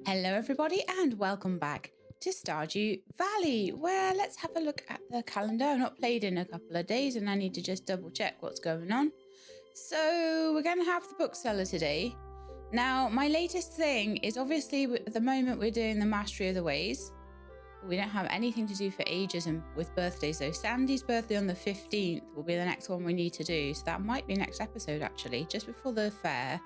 Hello everybody and welcome back to Stardew Valley, where let's have a look at the calendar. I've not played in a couple of days and I need to just double check what's going on. So we're going to have the bookseller today. Now my latest thing is obviously at the moment we're doing the Mastery of the Ways. We don't have anything to do for ages and with birthdays though. Sandy's birthday on the 15th will be the next one we need to do. So that might be next episode actually, just before the fair.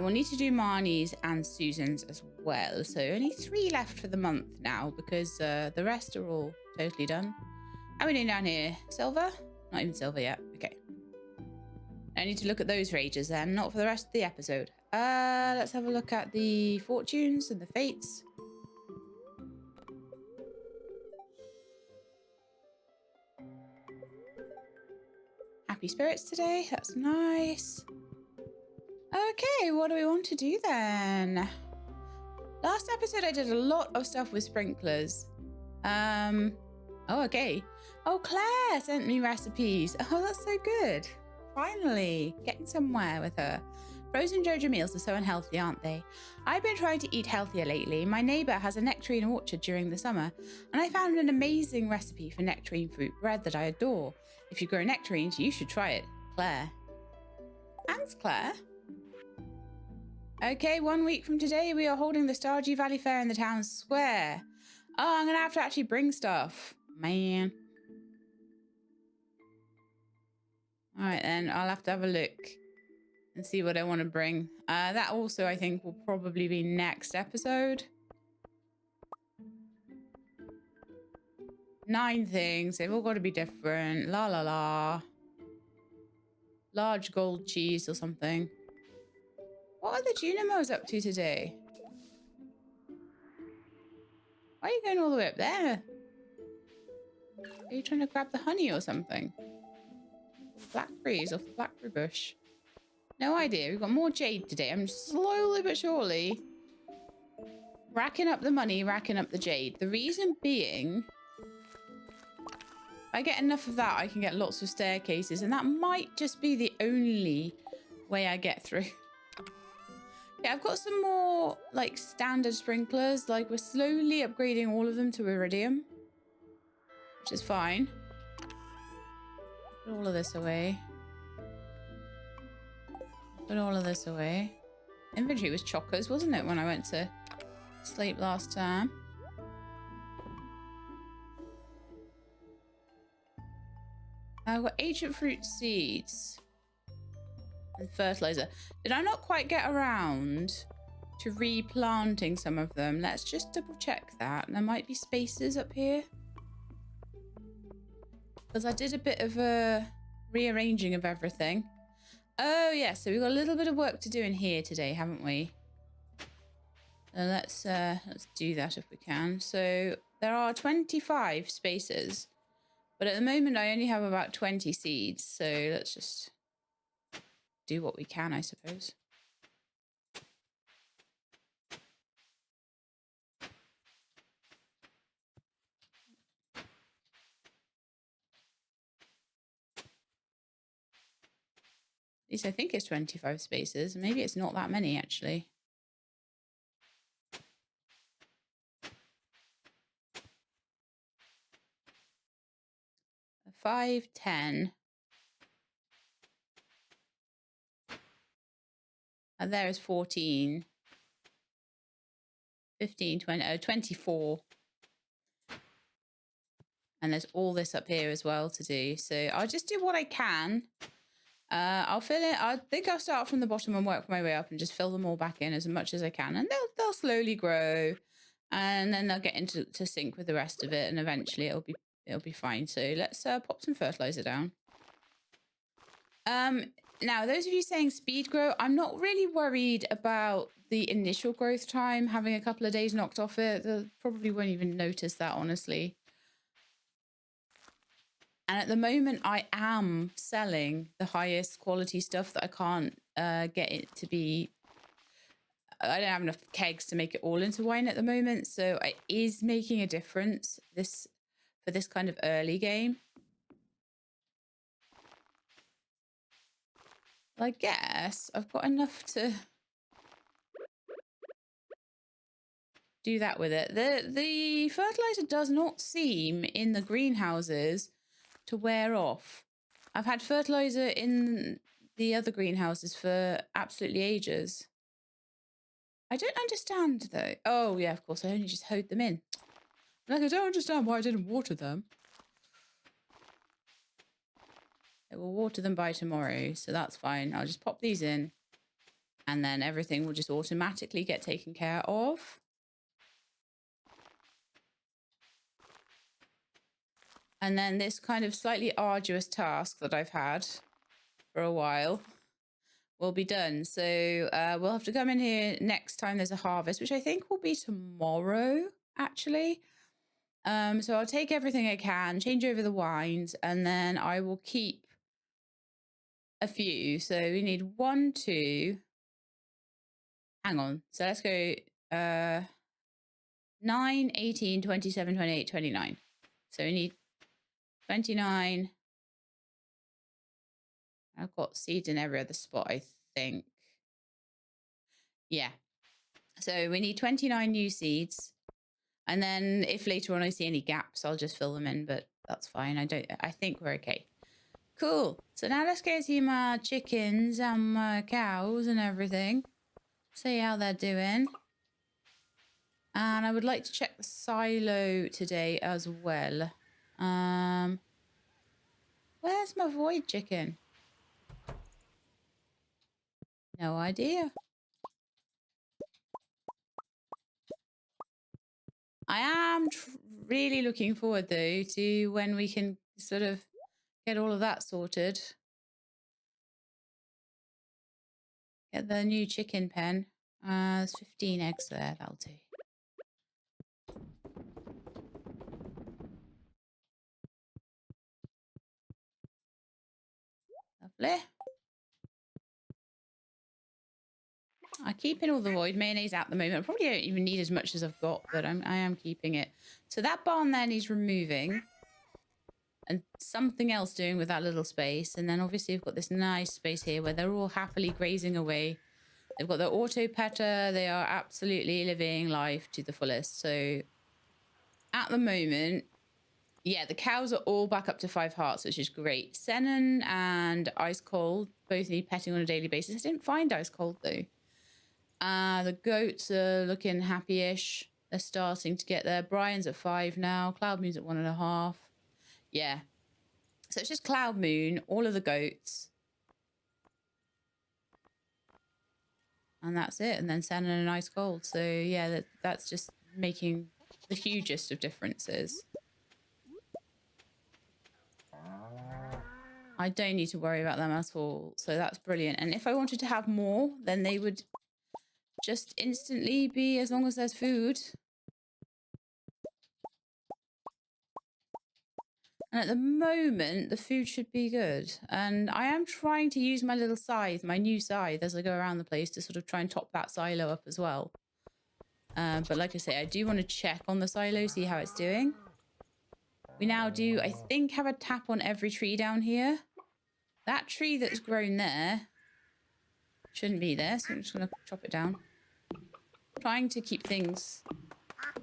We'll need to do Marnie's and Susan's as well. So only 3 left for the month now because the rest are all totally done. How are we doing down here? Silver? Not even silver yet. Okay. I need to look at those for ages then, not for the rest of the episode. Let's have a look at the fortunes and the fates. Happy spirits today. That's nice. Okay, what do we want to do then? Last episode I did a lot of stuff with sprinklers. Oh, okay. Oh, Claire sent me recipes. Oh, that's so good. Finally, getting somewhere with her. Frozen Jojo meals are so unhealthy, aren't they? I've been trying to eat healthier lately. My neighbour has a nectarine orchard during the summer, and I found an amazing recipe for nectarine fruit bread that I adore. If you grow nectarines, you should try it. Claire. Thanks, Claire. Okay, 1 week from today, we are holding the Stardew Valley Fair in the town square. Oh, I'm going to have to actually bring stuff. Man. All right, then. I'll have to have a look and see what I want to bring. That also, I think, will probably be next episode. 9 things. They've all got to be different. La, la, la. Large gold cheese or something. What are the Junimos up to today? Why are you going all the way up there? Are you trying to grab the honey or something? Blackberries off the blackberry bush. No idea. We've got more jade today. I'm slowly but surely racking up the money, racking up the jade. The reason being, if I get enough of that, I can get lots of staircases, and that might just be the only way I get through. Yeah, I've got some more like standard sprinklers. Like we're slowly upgrading all of them to iridium, which is fine. Put all of this away. Put all of this away. Inventory was chockers, wasn't it, when I went to sleep last time? I've got ancient fruit seeds and fertilizer. Did I not quite get around to replanting some of them? Let's just double check that. There might be spaces up here. Because I did a bit of a rearranging of everything. Oh, yeah. So we've got a little bit of work to do in here today, haven't we? Let's do that if we can. So there are 25 spaces. But at the moment, I only have about 20 seeds. So let's just do what we can, I suppose. At least I think it's 25 spaces. Maybe it's not that many, actually. 5, 10. And there is 14. 15, 20, 24. And there's all this up here as well to do. So I'll just do what I can. I'll fill it. I think I'll start from the bottom and work my way up and just fill them all back in as much as I can. And they'll slowly grow. And then they'll get into sync with the rest of it. And eventually it'll be fine. So let's pop some fertilizer down. Now, those of you saying speed grow, I'm not really worried about the initial growth time, having a couple of days knocked off it. They probably won't even notice that, honestly. And at the moment, I am selling the highest quality stuff that I can't get it to be. I don't have enough kegs to make it all into wine at the moment. So it is making a difference for this kind of early game. I guess I've got enough to do that with it. The fertilizer does not seem in the greenhouses to wear off. I've had fertilizer in the other greenhouses for absolutely ages. I don't understand though. Oh yeah, of course, I only just hoed them in. Like, I don't understand why I didn't water them. I will water them by tomorrow, so that's fine. I'll just pop these in and then everything will just automatically get taken care of. And then this kind of slightly arduous task that I've had for a while will be done. So we'll have to come in here next time there's a harvest, which I think will be tomorrow, actually. So I'll take everything I can, change over the wines, and then I will keep a few. So we need 1, 2. Hang on. So let's go 9, 18, 27, 28, 29. So we need 29. I've got seeds in every other spot, I think. Yeah. So we need 29 new seeds. And then if later on I see any gaps, I'll just fill them in, but that's fine. I think we're okay. Cool. So now let's go see my chickens and my cows and everything. See how they're doing. And I would like to check the silo today as well. Where's my void chicken? No idea. I am really looking forward, though, to when we can sort of get all of that sorted. Get the new chicken pen. There's 15 eggs there. That'll do. Lovely. I'm keeping all the void mayonnaise at the moment. I probably don't even need as much as I've got, but I am keeping it. So that barn there needs removing. And something else doing with that little space. And then obviously we've got this nice space here where they're all happily grazing away. They've got their auto petter. They are absolutely living life to the fullest. So at the moment, yeah, the cows are all back up to 5 hearts, which is great. Sennon and Ice Cold both need petting on a daily basis. I didn't find Ice Cold though. The goats are looking happy-ish. They're starting to get there. Brian's at 5 now. Cloud Moon's at 1.5. Yeah. So it's just Cloud Moon, all of the goats. And that's it. And then Sennon and Ice Cold. So yeah, that's just making the hugest of differences. I don't need to worry about them at all. So that's brilliant. And if I wanted to have more, then they would just instantly be, as long as there's food. And at the moment, the food should be good. And I am trying to use my little scythe, my new scythe, as I go around the place to sort of try and top that silo up as well. But like I say, I do want to check on the silo, see how it's doing. We now do, I think, have a tap on every tree down here. That tree that's grown there shouldn't be there, so I'm just going to chop it down. Trying to keep things a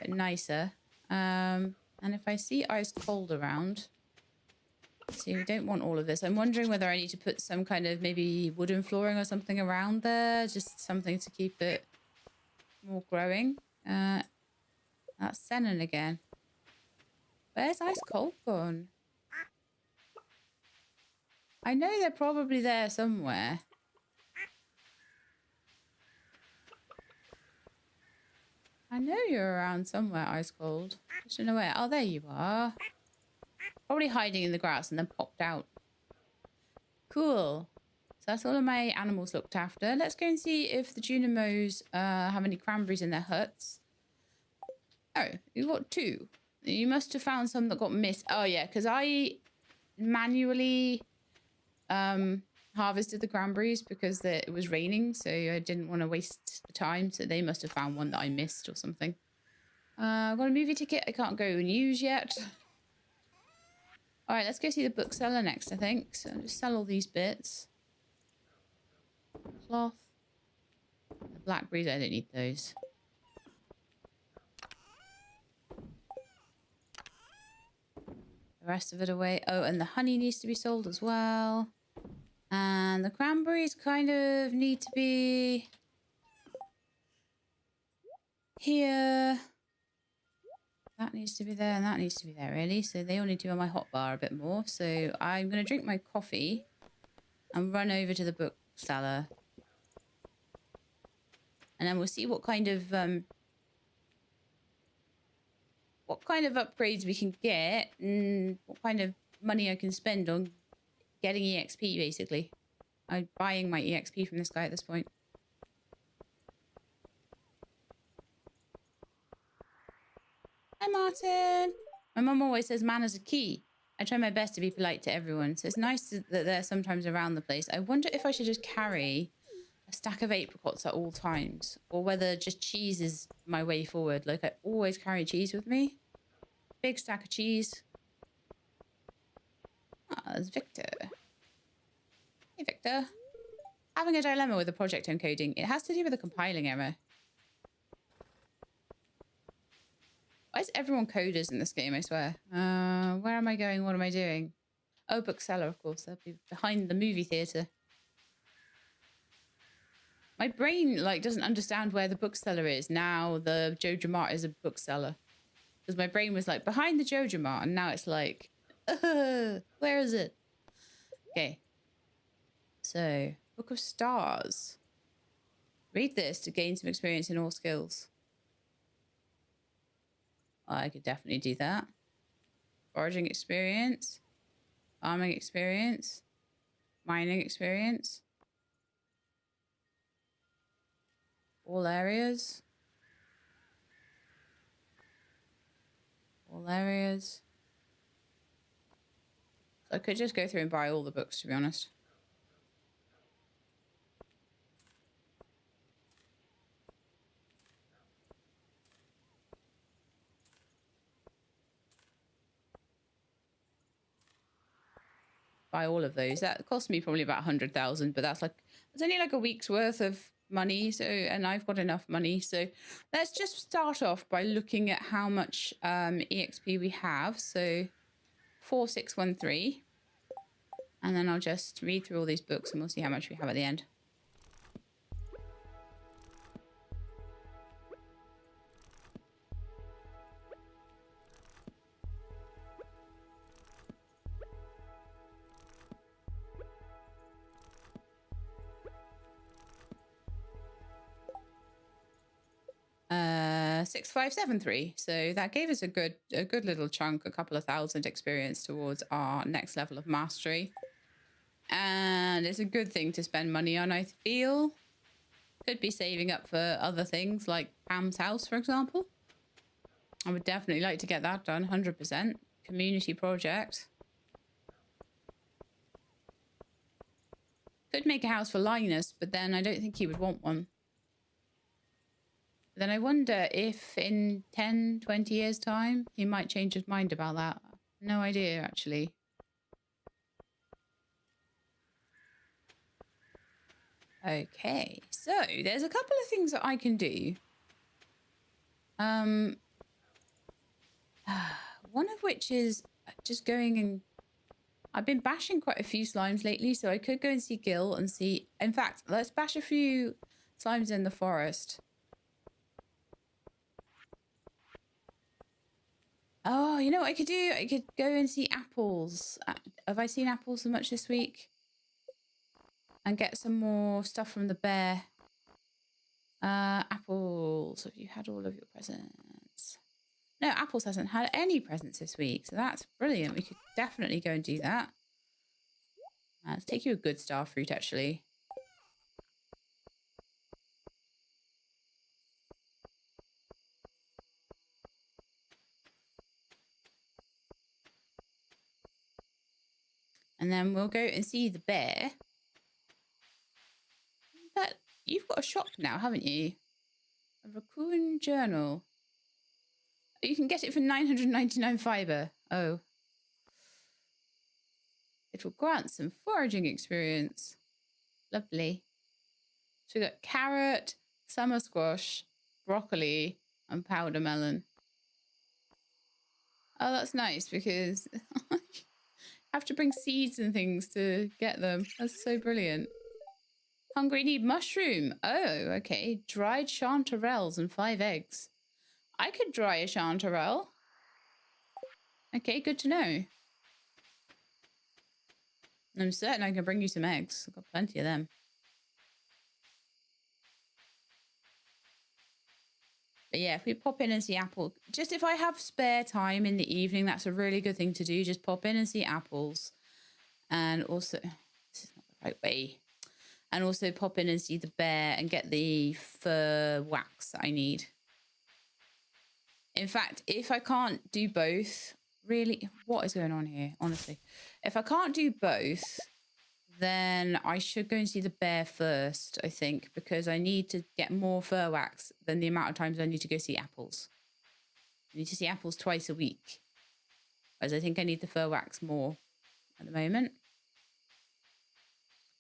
bit nicer. And if I see Ice Cold around... See, we don't want all of this. I'm wondering whether I need to put some kind of maybe wooden flooring or something around there. Just something to keep it more growing. That's Sennon again. Where's Ice Cold gone? I know they're probably there somewhere. I know you're around somewhere, Ice Cold. Just don't know where. Oh, there you are. Probably hiding in the grass and then popped out. Cool. So that's all of my animals looked after. Let's go and see if the Junimos have any cranberries in their huts. Oh, you got 2. You must have found some that got missed. Oh, yeah, because I manually harvested the cranberries because it was raining, so I didn't want to waste the time. So they must have found one that I missed or something. I've got a movie ticket I can't go and use yet. All right, let's go see the bookseller next, I think. So I'll just sell all these bits. Cloth. The The blackberries, I don't need those. The rest of it away. Oh, and the honey needs to be sold as well. And the cranberries kind of need to be here. That needs to be there and that needs to be there, really. So they all need to be on my hot bar a bit more. So I'm going to drink my coffee and run over to the bookseller. And then we'll see what kind of upgrades we can get and what kind of money I can spend on getting EXP, basically. I'm buying my EXP from this guy at this point. Hi, Martin. My mum always says manners are key. I try my best to be polite to everyone, so it's nice that they're sometimes around the place. I wonder if I should just carry a stack of apricots at all times, or whether just cheese is my way forward. Like, I always carry cheese with me. Big stack of cheese. Ah, there's Victor. Hey, Victor. Having a dilemma with the project I'm coding. It has to do with a compiling error. Why is everyone coders in this game, I swear? Where am I going? What am I doing? Oh, bookseller, of course. That'd be behind the movie theatre. My brain, like, doesn't understand where the bookseller is. Now the Jojo Mart is a bookseller. Because my brain was like, behind the Jojo Mart. And now it's like, where is it? Okay. So, Book of Stars. Read this to gain some experience in all skills. I could definitely do that. Foraging experience. Farming experience. Mining experience. All areas. All areas. So I could just go through and buy all the books, to be honest. Buy all of those. That cost me probably about 100,000, but that's only like a week's worth of money. So, and I've got enough money. So let's just start off by looking at how much EXP we have. So 4613. And then I'll just read through all these books and we'll see how much we have at the end. Uh, 6573. So that gave us a good little chunk, a couple of thousand experience towards our next level of mastery. And it's a good thing to spend money on, I feel. Could be saving up for other things like Pam's house, for example. I would definitely like to get that done, 100%. Community project. Could make a house for Linus, but then I don't think he would want one. But then I wonder if in 10, 20 years' time, he might change his mind about that. No idea, actually. Okay, so there's a couple of things that I can do. One of which is just going and... I've been bashing quite a few slimes lately, so I could go and see Gil and see... In fact, let's bash a few slimes in the forest. Oh, you know what I could do? I could go and see apples. Have I seen apples so much this week? And get some more stuff from the bear. Apples. Have you had all of your presents? No, Apples hasn't had any presents this week, so that's brilliant. We could definitely go and do that. Let's take you a good star fruit, actually. And then we'll go and see the bear. But you've got a shop now, haven't you? A Raccoon journal. You can get it for 999 fiber. Oh. It will grant some foraging experience. Lovely. So we got carrot, Summer squash, broccoli, and powder melon. Oh, that's nice because I have to bring seeds and things to get them. That's so brilliant. Hungry need mushroom. Oh, okay. Dried chanterelles and 5 eggs. I could dry a chanterelle. Okay, good to know. I'm certain I can bring you some eggs. I've got plenty of them. But yeah, if we pop in and see apple, just if I have spare time in the evening, that's a really good thing to do. Just pop in and see apples. And also, this is not the right way. And also pop in and see the bear and get the fur wax I need. In fact, if I can't do both, really, what is going on here? Honestly, if I can't do both, then I should go and see the bear first, I think, because I need to get more fur wax than the amount of times I need to go see apples. I need to see apples twice a week, whereas I think I need the fur wax more at the moment.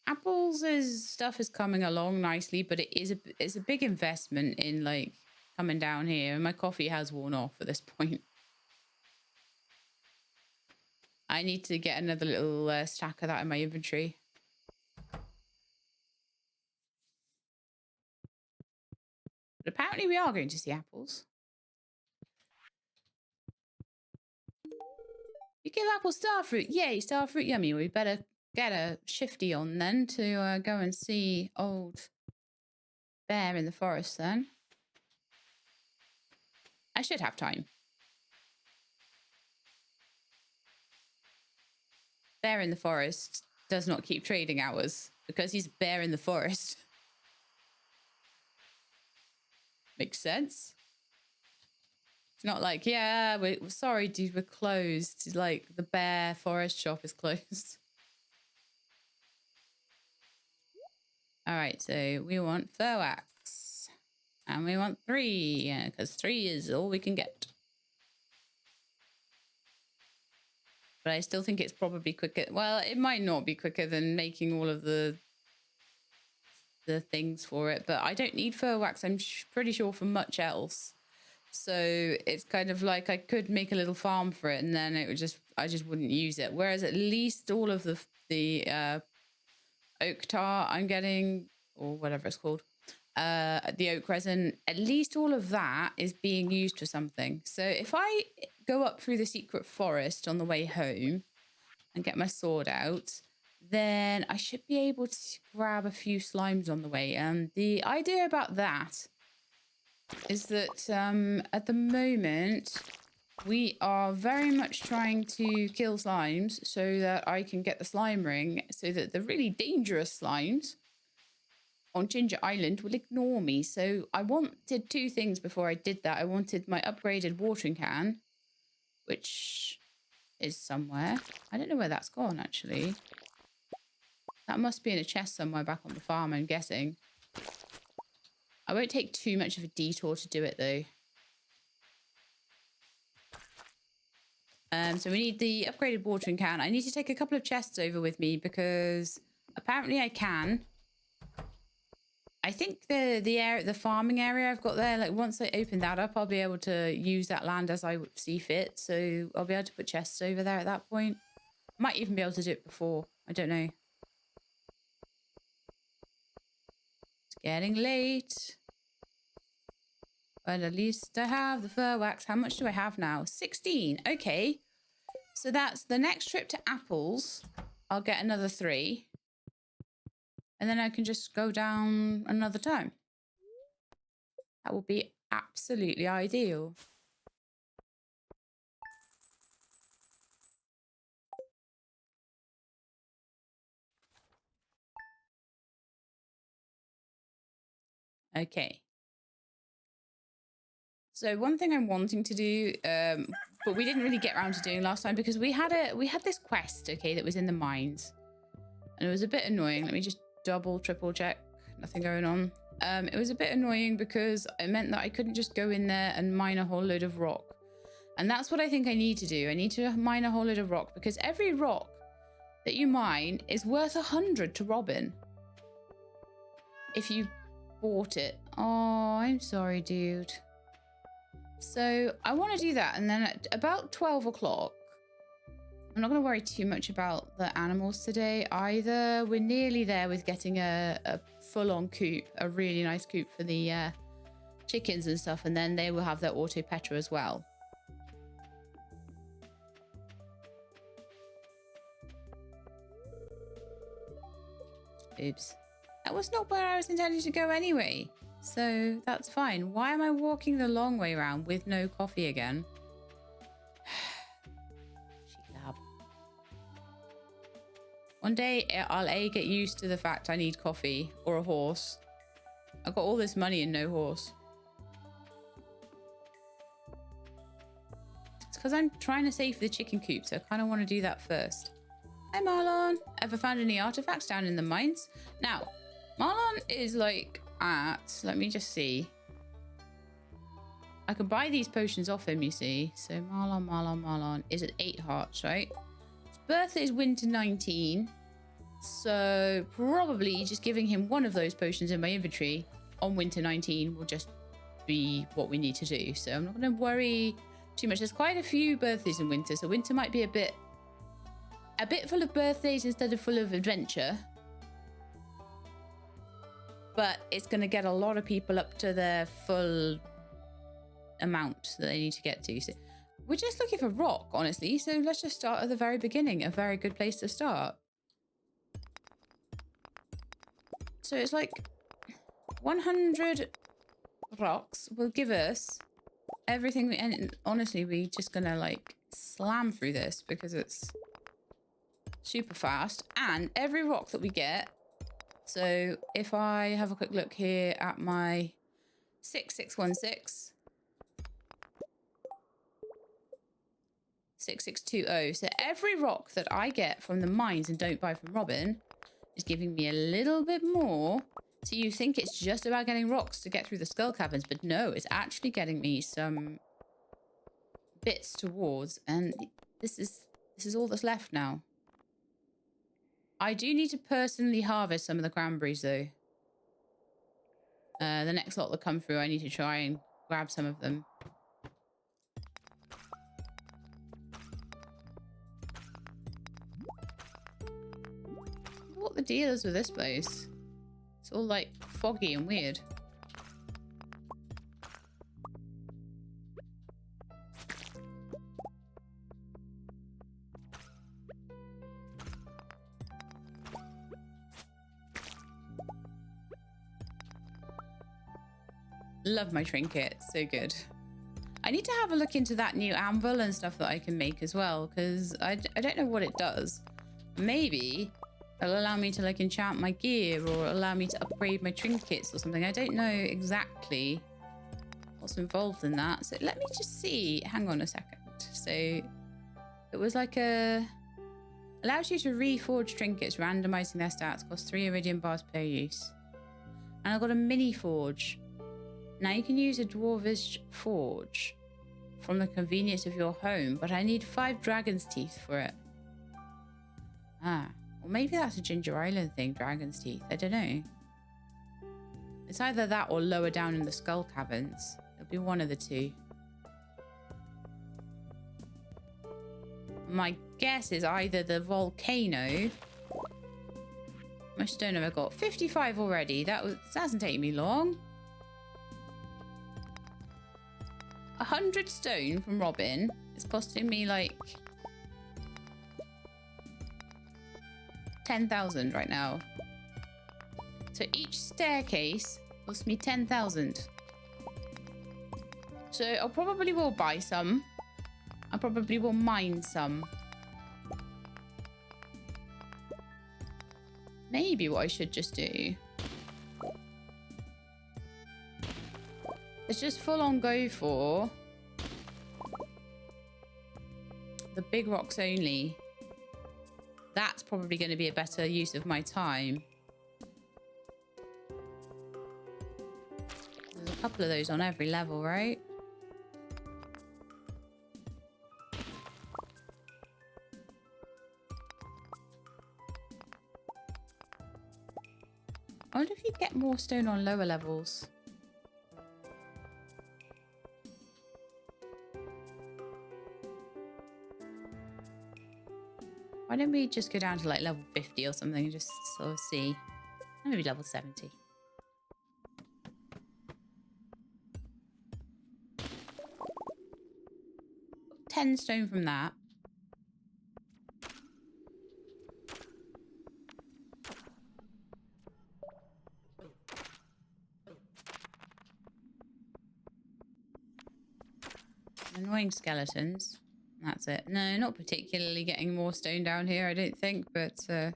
Apples stuff is coming along nicely, but it's a big investment in like coming down here, and my coffee has worn off at this point. I need to get another little stack of that in my inventory. But apparently we are going to see apples. You give apples star fruit. Yay, star fruit yummy. We better get a shifty on then to go and see old bear in the forest then. I should have time. Bear in the forest does not keep trading hours because he's bear in the forest. Makes sense. It's not like, yeah, we're sorry, dude, we're closed. Like the bear forest shop is closed. All right, so we want fur wax. And we want 3, because 3 is all we can get. But I still think it's probably quicker. Well, it might not be quicker than making all of the things for it. But I don't need fur wax, I'm pretty sure, for much else. So it's kind of like I could make a little farm for it and then it would I just wouldn't use it. Whereas at least all of the oak tar I'm getting, or whatever it's called, the oak resin, at least all of that is being used for something. So if I go up through the secret forest on the way home and get my sword out, then I should be able to grab a few slimes on the way. And the idea about that is that at the moment we are very much trying to kill slimes so that I can get the slime ring so that the really dangerous slimes on Ginger Island will ignore me. So I wanted 2 things before I did that. I wanted my upgraded watering can, which is somewhere. I don't know where that's gone, actually. That must be in a chest somewhere back on the farm, I'm guessing. I won't take too much of a detour to do it, though. So we need the upgraded watering can. I need to take a couple of chests over with me because apparently I can. I think the farming area I've got there, like once I open that up, I'll be able to use that land as I see fit. So I'll be able to put chests over there at that point. Might even be able to do it before. I don't know. It's getting late. But at least I have the fur wax. How much do I have now? 16. Okay. So that's the next trip to apples. I'll get another 3. And then I can just go down another time. That will be absolutely ideal. Okay. So one thing I'm wanting to do, but we didn't really get around to doing last time because we had this quest, okay, that was in the mines. And it was a bit annoying. Let me just triple check. Nothing going on. It was a bit annoying because it meant that I couldn't just go in there and mine a whole load of rock. And that's what I think I need to do. I need to mine a whole load of rock because every rock that you mine is worth 100 to Robin. If you bought it. Oh, I'm sorry, dude. So I want to do that. And then at about 12 o'clock, I'm not going to worry too much about the animals today either. We're nearly there with getting a full-on coop, a really nice coop for the chickens and stuff. And then they will have their auto petra as well. Oops. That was not where I was intending to go anyway. So that's fine. Why am I walking the long way around with no coffee again? She-lab. One day I'll get used to the fact I need coffee or a horse. I've got all this money and no horse. It's because I'm trying to save for the chicken coop, so I kind of want to do that first. Hi, Marlon. Ever found any artifacts down in the mines? Now, Marlon is like at... Let me just see. I can buy these potions off him, you see. So Marlon is at 8 hearts, right? His birthday is winter 19. So probably just giving him one of those potions in my inventory on winter 19 will just be what we need to do. So I'm not going to worry too much. There's quite a few birthdays in winter. So winter might be a bit full of birthdays instead of full of adventure. But it's going to get a lot of people up to their full amount that they need to get to. So we're just looking for rock, honestly. So let's just start at the very beginning. A very good place to start. So it's like 100 rocks will give us everything. And honestly, we're just going to like slam through this because it's super fast. And every rock that we get, so if I have a quick look here at my 6616 6620, so every rock that I get from the mines and don't buy from Robin is giving me a little bit more. So you think it's just about getting rocks to get through the skull caverns, but no, it's actually getting me some bits towards, and this is all that's left now. I do need to personally harvest some of the cranberries, though. The next lot that come through, I need to try and grab some of them. What the deal is with this place? It's all, like, foggy and weird. Love my trinket. So good. I need to have a look into that new anvil and stuff that I can make as well, because I don't know what it does. Maybe it'll allow me to like enchant my gear or allow me to upgrade my trinkets or something. I don't know exactly what's involved in that. So let me just see. Hang on a second. So it was like allows you to reforge trinkets, randomizing their stats, costs 3 iridium bars per use. And I've got a mini forge. Now you can use a dwarvish forge from the convenience of your home, but I need 5 dragon's teeth for it. Ah, well maybe that's a Ginger Island thing, dragon's teeth. I don't know. It's either that or lower down in the skull caverns. It'll be one of the two. My guess is either the volcano. How much stone have I got? 55 already. That hasn't taken me long. 100 stone from Robin. It's costing me like 10,000 right now. So each staircase costs me 10,000. So I probably will buy some. I probably will mine some. Maybe what I should just do is just full on go for the big rocks only. That's probably going to be a better use of my time. There's a couple of those on every level, right? I wonder if you get more more stone on lower levels? Why don't we just go down to like level 50 or something and just sort of see? Maybe level 70. 10 stone from that. Annoying skeletons. That's it. No, not particularly getting more stone down here, I don't think, but oh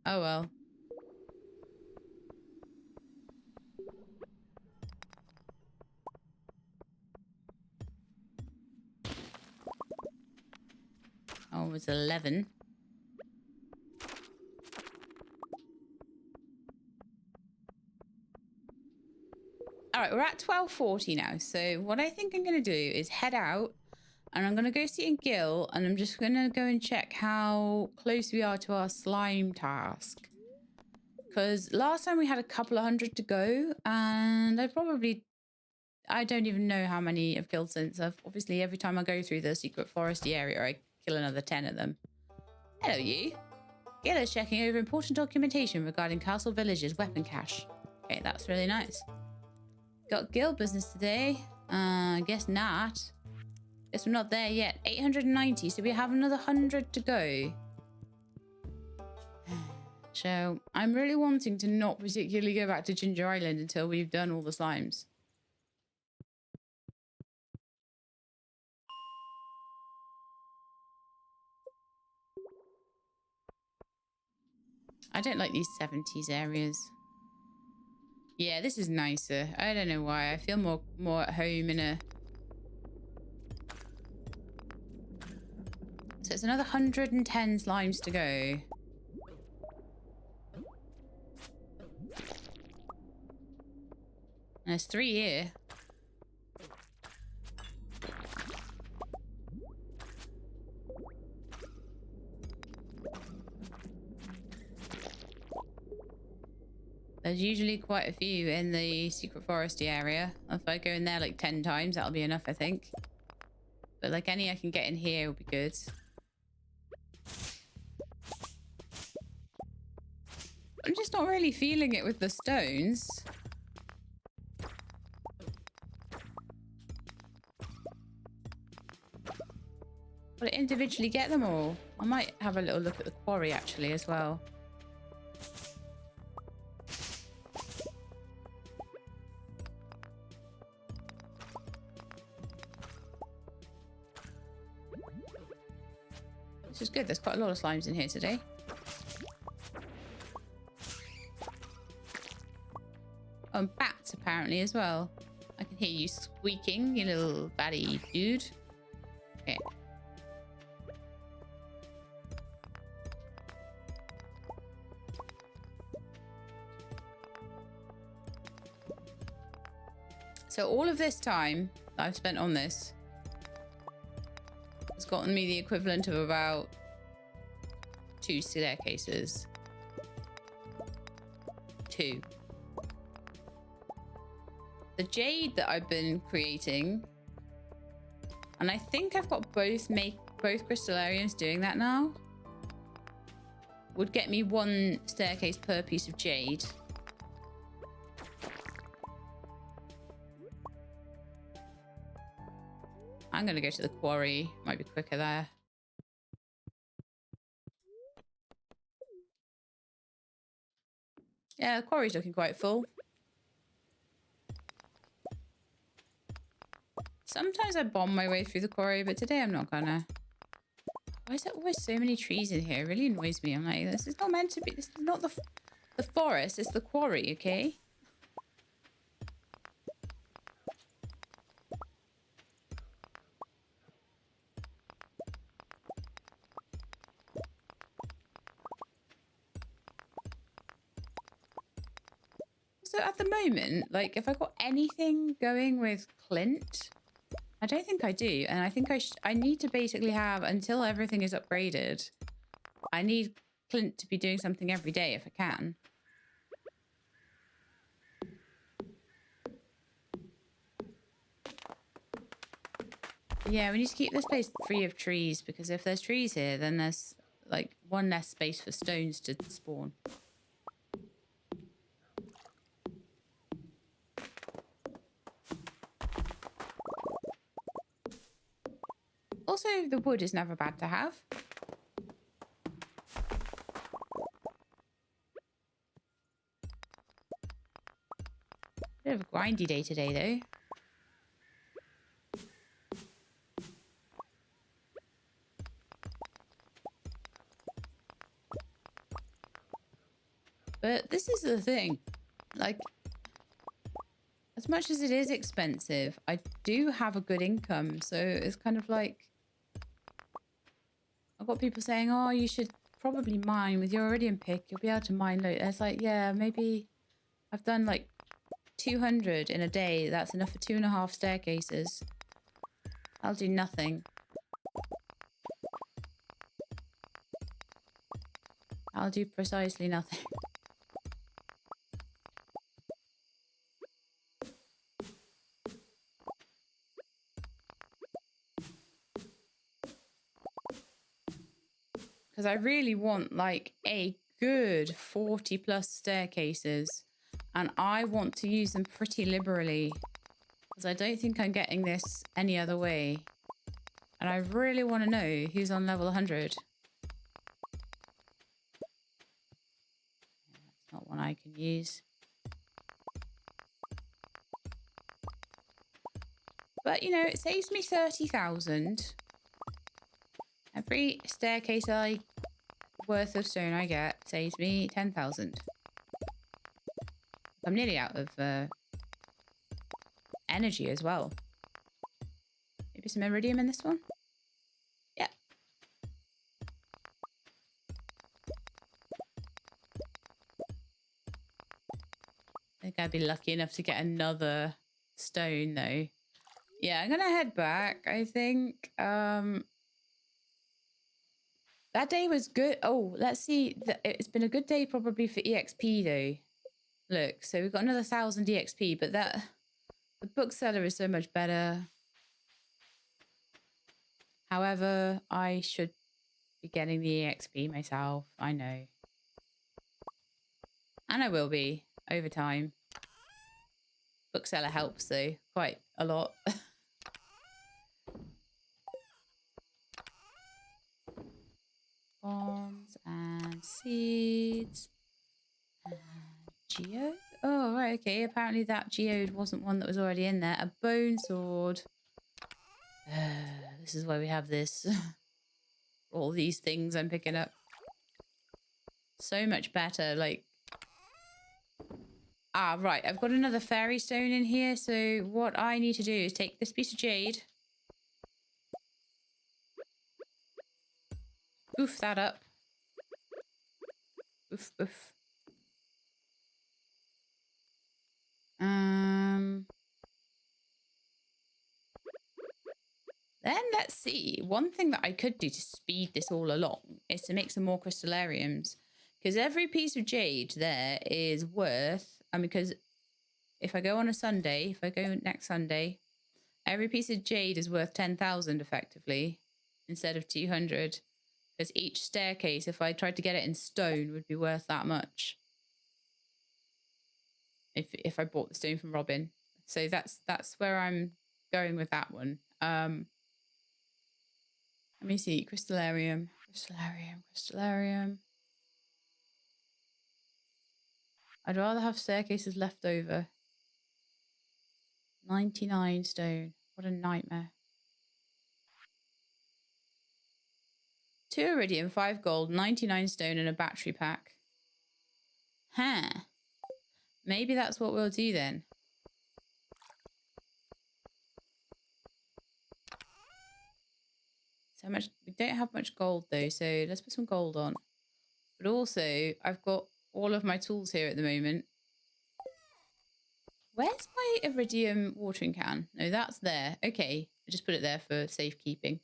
well. Oh, it was 11. All right, we're at 12:40 now. So what I think I'm going to do is head out and I'm going to go see a Gil and I'm just going to go and check how close we are to our slime task. Because last time we had a couple of hundred to go and I don't even know how many I've killed since. Obviously, every time I go through the secret foresty area, I kill another 10 of them. Hello, you. Gil is checking over important documentation regarding Castle Village's weapon cache. Okay, that's really nice. Got Gil business today? Guess not. Guess we're not there yet. 890, so we have another 100 to go. So, I'm really wanting to not particularly go back to Ginger Island until we've done all the slimes. I don't like these 70s areas. Yeah, this is nicer. I don't know why. I feel more at home in a... So it's another 110 slimes to go. And there's 3 here. There's usually quite a few in the secret foresty area. If I go in there like 10 times, that'll be enough, I think. But like any I can get in here will be good. I'm just not really feeling it with the stones. Got to individually get them all. I might have a little look at the quarry actually as well. This is good. There's quite a lot of slimes in here today. Oh, and bats apparently as well. I can hear you squeaking, you little batty dude. Okay. So all of this time that I've spent on this has gotten me the equivalent of about 2 staircases. 2. The jade that I've been creating, and I think I've got both crystallariums doing that now, would get me 1 staircase per piece of jade. I'm going to go to the quarry. Might be quicker there. Yeah, the quarry's looking quite full. Sometimes I bomb my way through the quarry, but today I'm not gonna. Why is there always so many trees in here? It really annoys me. I'm like, this is not meant to be. This is not the forest. It's the quarry, okay? So at the moment, like, if I got anything going with Clint, I don't think I do. And I think I need to basically have, until everything is upgraded, I need Clint to be doing something every day if I can. Yeah, we need to keep this place free of trees, because if there's trees here, then there's like one less space for stones to spawn. Also, the wood is never bad to have. Bit of a grindy day today, though. But this is the thing. Like, as much as it is expensive, I do have a good income. So it's kind of like, I've got people saying, oh, you should probably mine with your iridium pick. You'll be able to mine loads. It's like, yeah, maybe I've done like 200 in a day. That's enough for 2.5 staircases. I'll do nothing. I'll do precisely nothing. Because I really want like a good 40 plus staircases, and I want to use them pretty liberally, because I don't think I'm getting this any other way. And I really want to know who's on level 100. That's not one I can use. But, you know, it saves me 30,000. Every staircase worth of stone I get saves me 10,000. I'm nearly out of energy as well. Maybe some iridium in this one? Yeah. I think I'd be lucky enough to get another stone though. Yeah, I'm gonna head back, I think. That day was good. Oh, let's see. It's been a good day probably for EXP though. Look, so we've got another 1,000 EXP, but the bookseller is so much better. However, I should be getting the EXP myself. I know. And I will be over time. Bookseller helps though, quite a lot. Bombs and seeds. And geode. Oh, right, okay. Apparently that geode wasn't one that was already in there. A bone sword. This is why we have this. All these things I'm picking up. So much better, like... Ah, right. I've got another fairy stone in here. So what I need to do is take this piece of jade. Oof that up. Oof, oof. Then let's see. One thing that I could do to speed this all along is to make some more crystallariums. Because every piece of jade there is worth... And because if I go on a Sunday, if I go next Sunday, every piece of jade is worth 10,000 effectively instead of 200. Because each staircase, if I tried to get it in stone, would be worth that much. If I bought the stone from Robin. So that's where I'm going with that one. Let me see. Crystallarium. I'd rather have staircases left over. 99 stone. What a nightmare. 2 iridium, 5 gold, 99 stone, and a battery pack. Huh. Maybe that's what we'll do then. So much. We don't have much gold though, so let's put some gold on. But also, I've got all of my tools here at the moment. Where's my iridium watering can? No, that's there. Okay, I just put it there for safekeeping.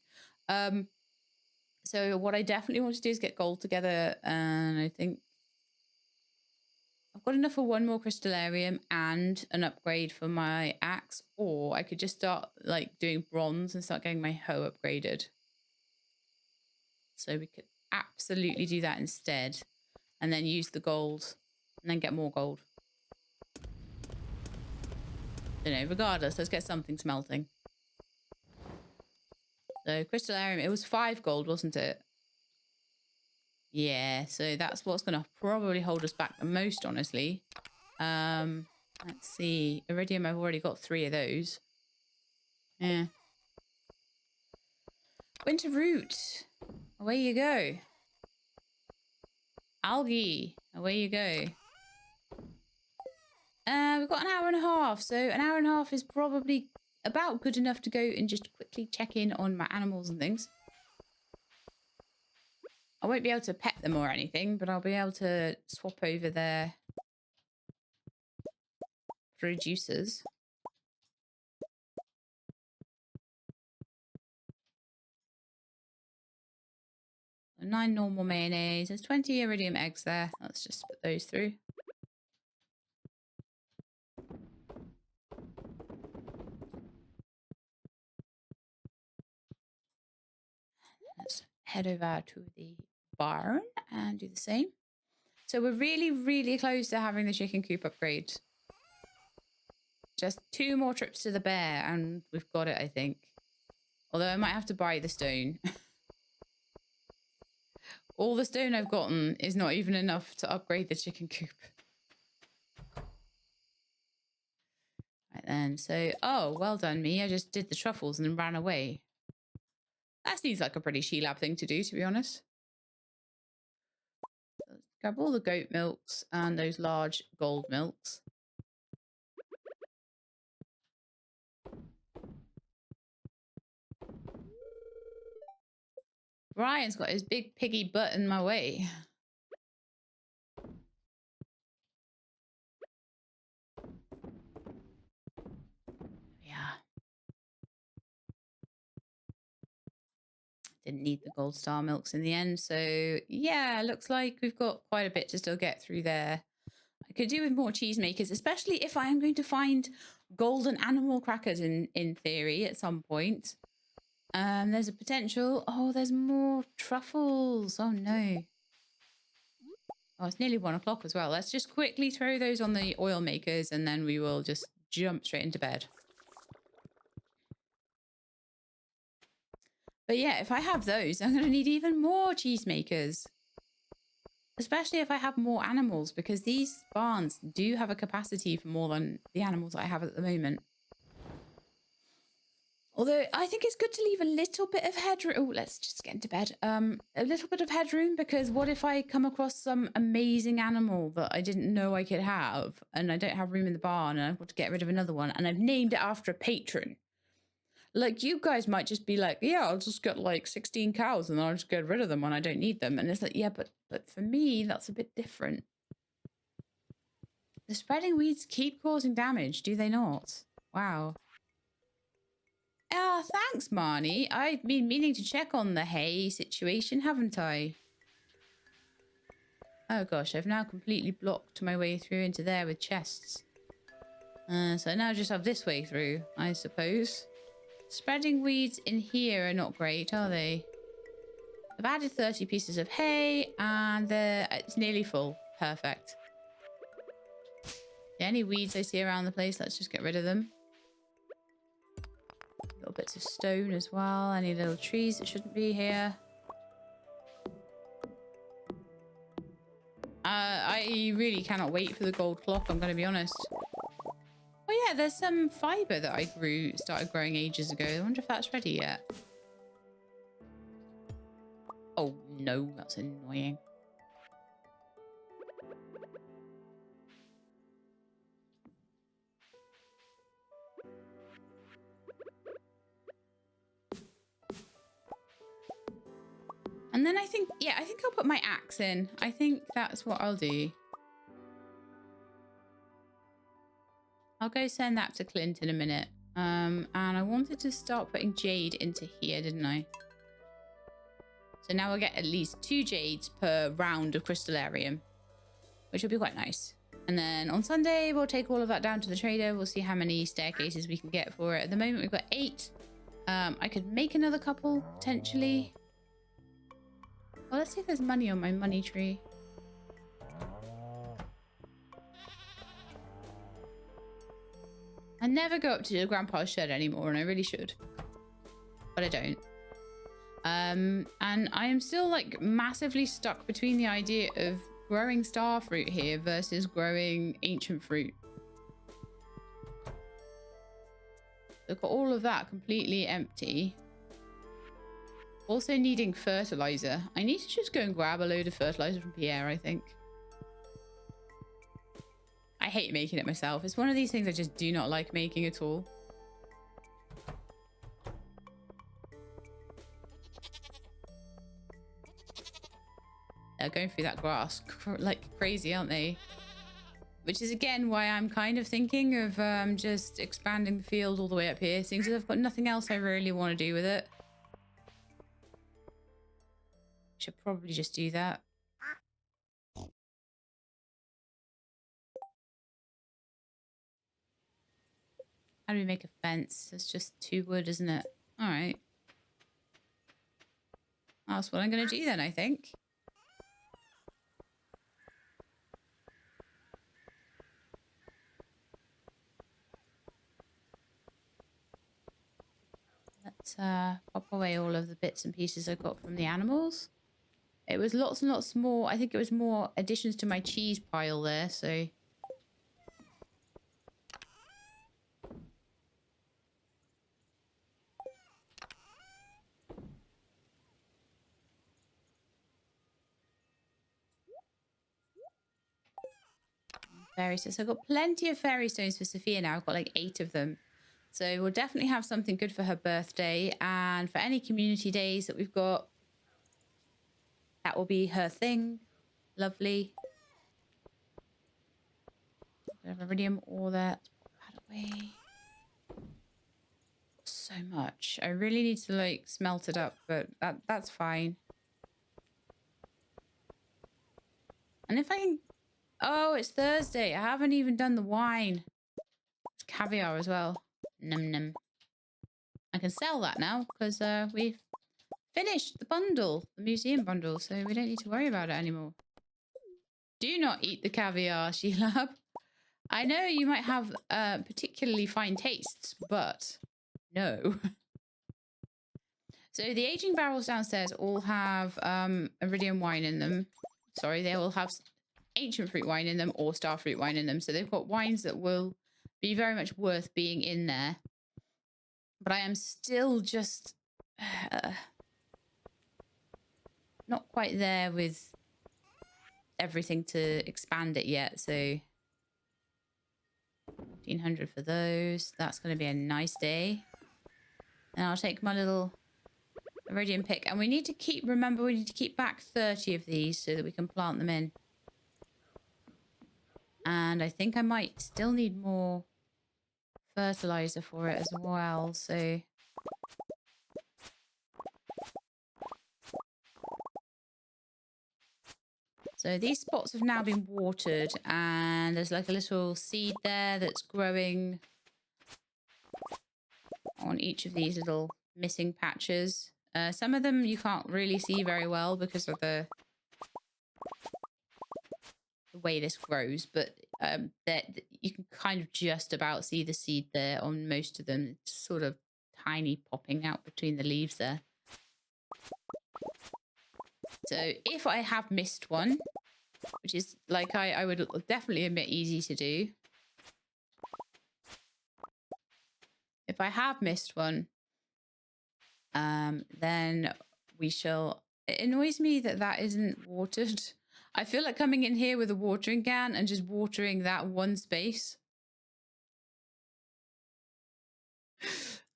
So what I definitely want to do is get gold together, and I think I've got enough for one more crystallarium and an upgrade for my axe, or I could just start like doing bronze and start getting my hoe upgraded. So we could absolutely do that instead, and then use the gold and then get more gold. You know, regardless, let's get something smelting. So crystallarium, it was 5 gold, wasn't it? Yeah, so that's what's going to probably hold us back the most, honestly. Let's see. Iridium, I've already got 3 of those. Yeah. Winter root. Away you go. Algae. Away you go. We've got an hour and a half. So an hour and a half is probably about good enough to go and just quickly check in on my animals and things. I won't be able to pet them or anything, but I'll be able to swap over their producers. 9 normal mayonnaise. There's 20 iridium eggs there. Let's just put those through. Let's head over to the barn and do the same. So we're really, really close to having the chicken coop upgrade. Just 2 more trips to the bear and we've got it, I think. Although I might have to buy the stone. All the stone I've gotten is not even enough to upgrade the chicken coop. Right then, so, oh, well done me. I just did the truffles and then ran away. That seems like a pretty she-lab thing to do, to be honest. So let's grab all the goat milks and those large gold milks. Brian's got his big piggy butt in my way. Yeah. Didn't need the gold star milks in the end. So yeah, looks like we've got quite a bit to still get through there. I could do with more cheesemakers, especially if I am going to find golden animal crackers in theory at some point. There's a potential. Oh, there's more truffles. Oh no. Oh, it's nearly 1 o'clock as well. Let's just quickly throw those on the oil makers and then we will just jump straight into bed. But yeah, if I have those, I'm going to need even more cheesemakers. Especially if I have more animals, because these barns do have a capacity for more than the animals I have at the moment. Although I think it's good to leave a little bit of headroom. Oh, let's just get into bed. A little bit of headroom, because what if I come across some amazing animal that I didn't know I could have, and I don't have room in the barn, and I've got to get rid of another one, and I've named it after a patron. Like, you guys might just be like, yeah, I'll just get like 16 cows and then I'll just get rid of them when I don't need them. And it's like, yeah, but for me, that's a bit different. The spreading weeds keep causing damage, do they not? Wow. Ah, thanks, Marnie. I've been meaning to check on the hay situation, haven't I? Oh gosh, I've now completely blocked my way through into there with chests. So now I just have this way through, I suppose. Spreading weeds in here are not great, are they? I've added 30 pieces of hay and it's nearly full. Perfect. Yeah, any weeds I see around the place, let's just get rid of them. Little bits of stone as well. Any little trees that shouldn't be here. I really cannot wait for the gold clock, I'm going to be honest. Oh yeah, there's some fibre that I started growing ages ago. I wonder if that's ready yet. Oh no, that's annoying. And then I think I'll put my axe in. I think that's what I'll do. I'll go send that to Clint in a minute. And I wanted to start putting jade into here, didn't I? So now I'll get at least 2 jades per round of crystallarium, which will be quite nice. And then on Sunday, we'll take all of that down to the trader. We'll see how many staircases we can get for it. At the moment, we've got 8. I could make another couple, potentially. Well, let's see if there's money on my money tree. I never go up to Grandpa's shed anymore, and I really should. But I don't. And I am still, like, massively stuck between the idea of growing star fruit here versus growing ancient fruit. Look at all of that completely empty. Also needing fertilizer. I need to just go and grab a load of fertilizer from Pierre, I think. I hate making it myself. It's one of these things I just do not like making at all. They're going through that grass like crazy, aren't they? Which is again why I'm kind of thinking of just expanding the field all the way up here, since I've got nothing else I really want to do with it. Should probably just do that. How do we make a fence? It's just 2 wood, isn't it? All right. That's what I'm going to do then, I think. Let's pop away all of the bits and pieces I got from the animals. It was lots and lots more. I think it was more additions to my cheese pile there, so... Fairy stones. So I've got plenty of fairy stones for Sophia now. I've got like 8 of them. So we'll definitely have something good for her birthday. And for any community days that we've got, that will be her thing. Lovely. Iridium ore there. Let's put that away. So much. I really need to like smelt it up, but that's fine. And if I can... Oh, it's Thursday. I haven't even done the wine. It's caviar as well. Num num. I can sell that now because we've finished the bundle, the museum bundle, so we don't need to worry about it anymore. Do not eat the caviar, Sheila. I know you might have particularly fine tastes, but no. So the aging barrels downstairs all have iridium wine in them. Sorry, they all have ancient fruit wine in them or starfruit wine in them. So they've got wines that will be very much worth being in there. But I am still just not quite there with everything to expand it yet. So 1,500 for those. That's going to be a nice day. And I'll take my little iridium pick. And we need to keep, remember, we need to keep back 30 of these so that we can plant them in. And I think I might still need more fertilizer for it as well. So these spots have now been watered, and there's like a little seed there that's growing on each of these little missing patches. Some of them you can't really see very well because of the way this grows, but you can kind of just about see the seed there on most of them. It's sort of tiny popping out between the leaves there. So if I have missed one, which is like I would definitely admit easy to do. If I have missed one, then we shall... It annoys me that that isn't watered. I feel like coming in here with a watering can and just watering that one space.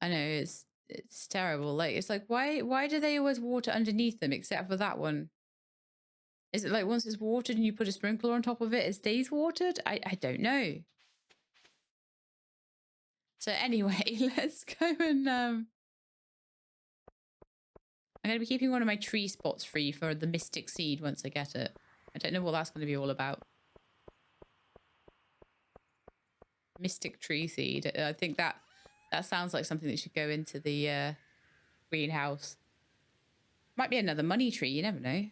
I know, it's terrible. Like, it's like, why do they always water underneath them except for that one? Is it like once it's watered and you put a sprinkler on top of it, it stays watered? I don't know. So anyway, let's go and... I'm going to be keeping one of my tree spots free for the mystic seed once I get it. I don't know what that's going to be all about. Mystic tree seed. I think that sounds like something that should go into the greenhouse. Might be another money tree, you never know.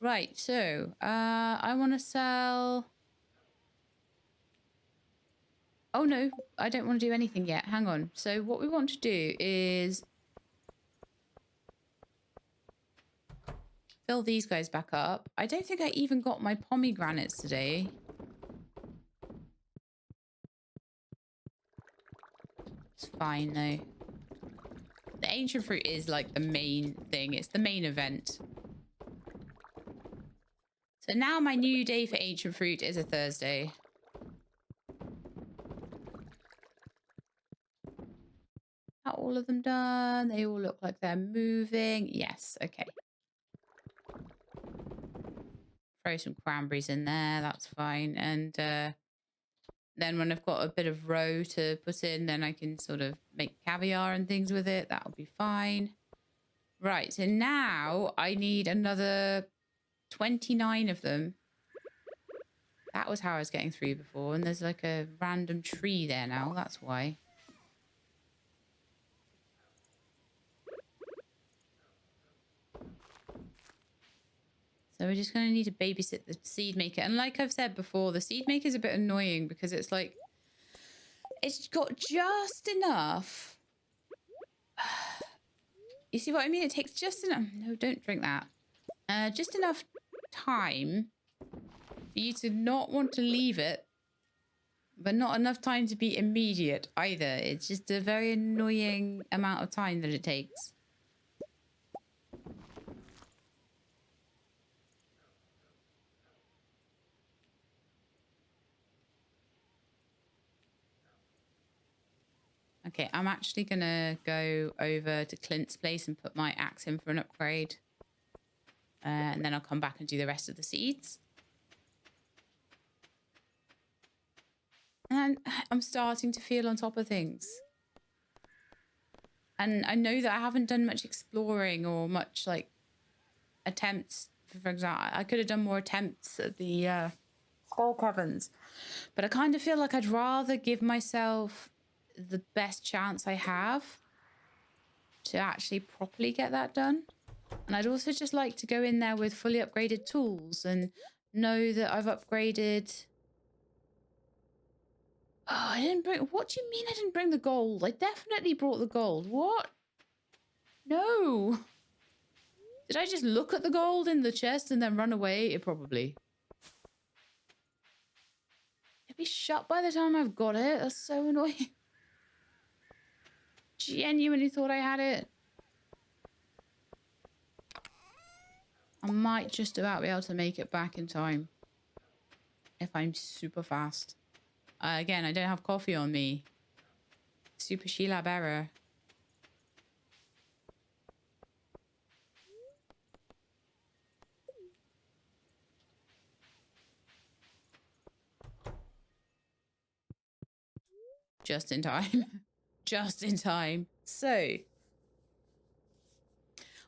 Right, so I want to sell... Oh no, I don't want to do anything yet. Hang on. So what we want to do is fill these guys back up. I don't think I even got my pomegranates today. It's fine though. The ancient fruit is like the main thing. It's the main event. So now my new day for ancient fruit is a Thursday. Are all of them done? They all look like they're moving. Yes, okay. Throw some cranberries in there. That's fine. And then when I've got a bit of roe to put in, then I can sort of make caviar and things with it. That'll be fine. Right, so now I need another 29 of them. That was how I was getting through before. And there's like a random tree there now. That's why. So we're just going to need to babysit the seed maker. And like I've said before, the seed maker is a bit annoying because it's like, it's got just enough. You see what I mean? It takes just enough. No, don't drink that. Just enough time for you to not want to leave it, but not enough time to be immediate either. It's just a very annoying amount of time that it takes. Okay, I'm actually going to go over to Clint's place and put my axe in for an upgrade. And then I'll come back and do the rest of the seeds. And I'm starting to feel on top of things. And I know that I haven't done much exploring or much, like, attempts. For example, I could have done more attempts at the skull caverns. But I kind of feel like I'd rather give myself the best chance I have to actually properly get that done. And I'd also just like to go in there with fully upgraded tools and know that I've upgraded... Oh, I didn't bring... What do you mean I didn't bring the gold? I definitely brought the gold. What? No. Did I just look at the gold in the chest and then run away? Probably. It'd be shut by the time I've got it. That's so annoying. Genuinely thought I had it. I might just about be able to make it back in time. If I'm super fast. Again, I don't have coffee on me. Super Sheila error. Just in time. Just in time. So,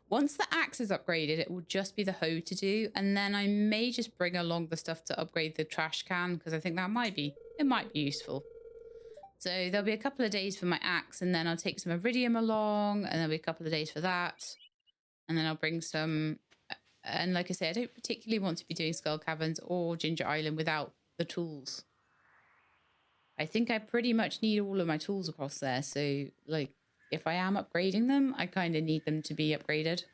once the axe is upgraded, it will just be the hoe to do. And then I may just bring along the stuff to upgrade the trash can because I think that might be useful. So there'll be a couple of days for my axe and then I'll take some iridium along and there'll be a couple of days for that. And then I'll bring some... And like I say, I don't particularly want to be doing Skull Caverns or Ginger Island without the tools. I think I pretty much need all of my tools across there. So, like, if I am upgrading them, I kind of need them to be upgraded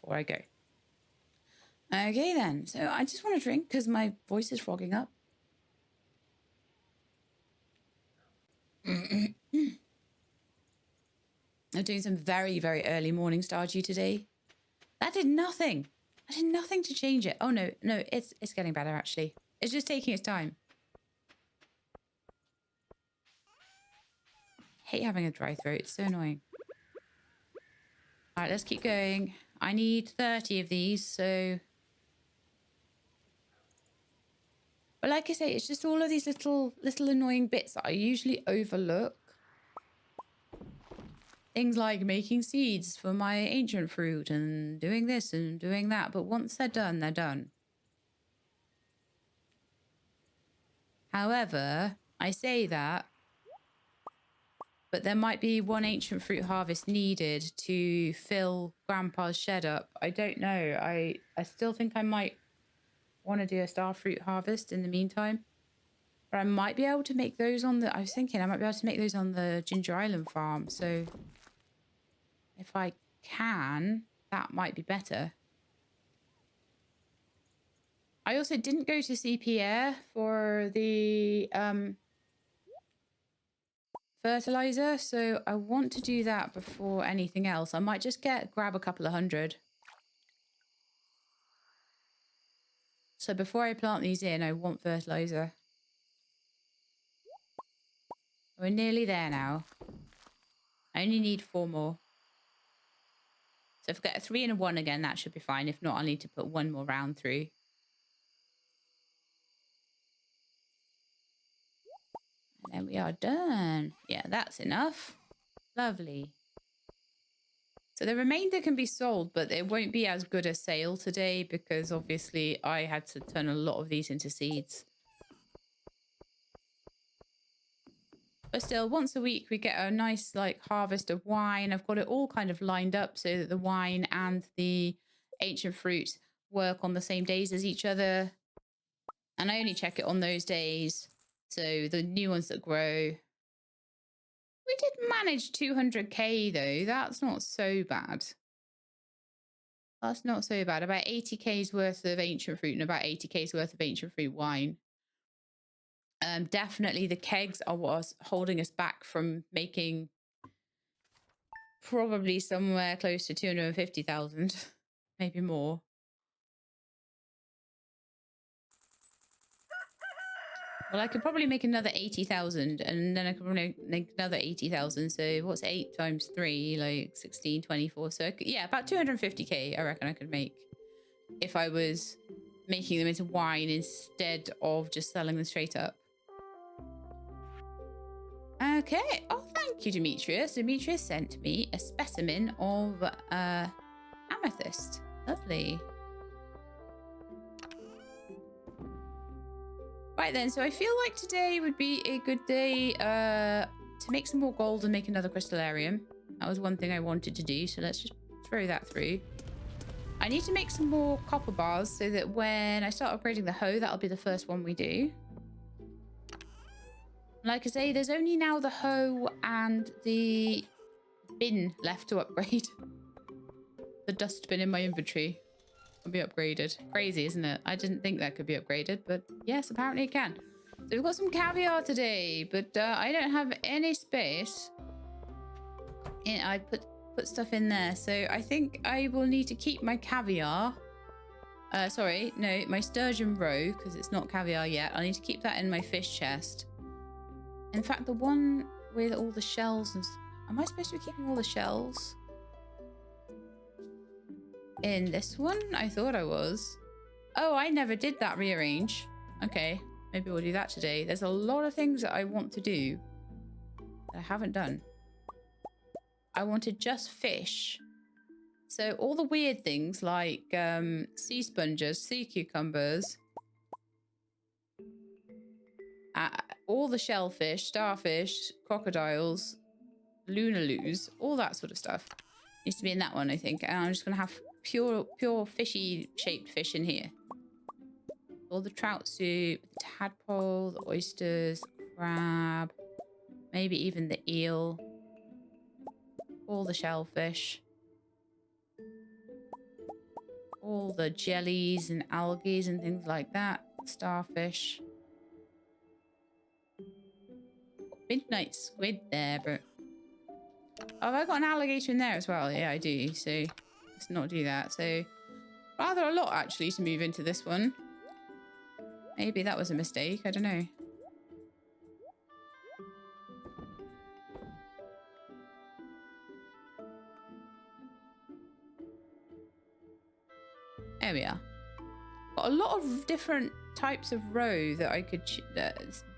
before I go. Okay, then. So I just want to drink because my voice is frogging up. I'm doing some very, very early morning Stardew today. That did nothing. I did nothing to change it. Oh, no, it's getting better, actually. It's just taking its time. I hate having a dry throat. It's so annoying. All right, let's keep going. I need 30 of these, so... But like I say, it's just all of these little annoying bits that I usually overlook. Things like making seeds for my ancient fruit and doing this and doing that. But once they're done, they're done. However, I say that, but there might be one ancient fruit harvest needed to fill Grandpa's shed up. I don't know. I still think I might want to do a star fruit harvest in the meantime. But I might be able to make those on the... I was thinking I might be able to make those on the Ginger Island farm. So if I can, that might be better. I also didn't go to see Pierre for the fertilizer. So I want to do that before anything else. I might just grab a couple of hundred. So before I plant these in, I want fertilizer. We're nearly there now. I only need 4 more. So if I get a 3 and a 1 again, that should be fine. If not, I'll need to put 1 more round through. And then we are done. Yeah, that's enough. Lovely. So the remainder can be sold, but it won't be as good a sale today because obviously I had to turn a lot of these into seeds. But still, once a week we get a nice like harvest of wine. I've got it all kind of lined up so that the wine and the ancient fruit work on the same days as each other. And I only check it on those days. So the new ones that grow. We did manage 200k though. That's not so bad. That's not so bad. About 80k's worth of ancient fruit and about 80k's worth of ancient fruit wine. Definitely the kegs are what's holding us back from making probably somewhere close to 250,000, maybe more. Well, I could probably make another 80,000 and then I could probably make another 80,000. So what's 8 times 3? Like 16, 24. So yeah, about 250k I reckon I could make if I was making them into wine instead of just selling them straight up. Okay. Oh, thank you, Demetrius. Demetrius sent me a specimen of amethyst. Lovely. Right then, so I feel like today would be a good day to make some more gold and make another crystallarium. That was one thing I wanted to do, so let's just throw that through. I need to make some more copper bars so that when I start upgrading the hoe, that'll be the first one we do. Like I say, there's only now the hoe and the bin left to upgrade. The dustbin in my inventory will be upgraded. Crazy, isn't it? I didn't think that could be upgraded, but yes, apparently it can. So we've got some caviar today, but I don't have any space. I put stuff in there, so I think I will need to keep my caviar. Sorry, no, my sturgeon roe, because it's not caviar yet. I need to keep that in my fish chest. In fact, the one with all the shells and... Am I supposed to be keeping all the shells in this one? I thought I was. Oh, I never did that rearrange. Okay, maybe we'll do that today. There's a lot of things that I want to do that I haven't done. I wanted just fish. So all the weird things like sea sponges, sea cucumbers, all the shellfish, starfish, crocodiles, lunaloos, all that sort of stuff needs to be in that one, I think. And I'm just going to have pure fishy shaped fish in here. All the trout soup, the tadpole, the oysters, the crab, maybe even the eel, all the shellfish, all the jellies and algae and things like that, starfish. Midnight squid there, but oh, have I got an alligator in there as well? Yeah, I do. So let's not do that. So rather a lot actually to move into this one. Maybe that was a mistake. I don't know. There we are. Got a lot of different types of roe that I could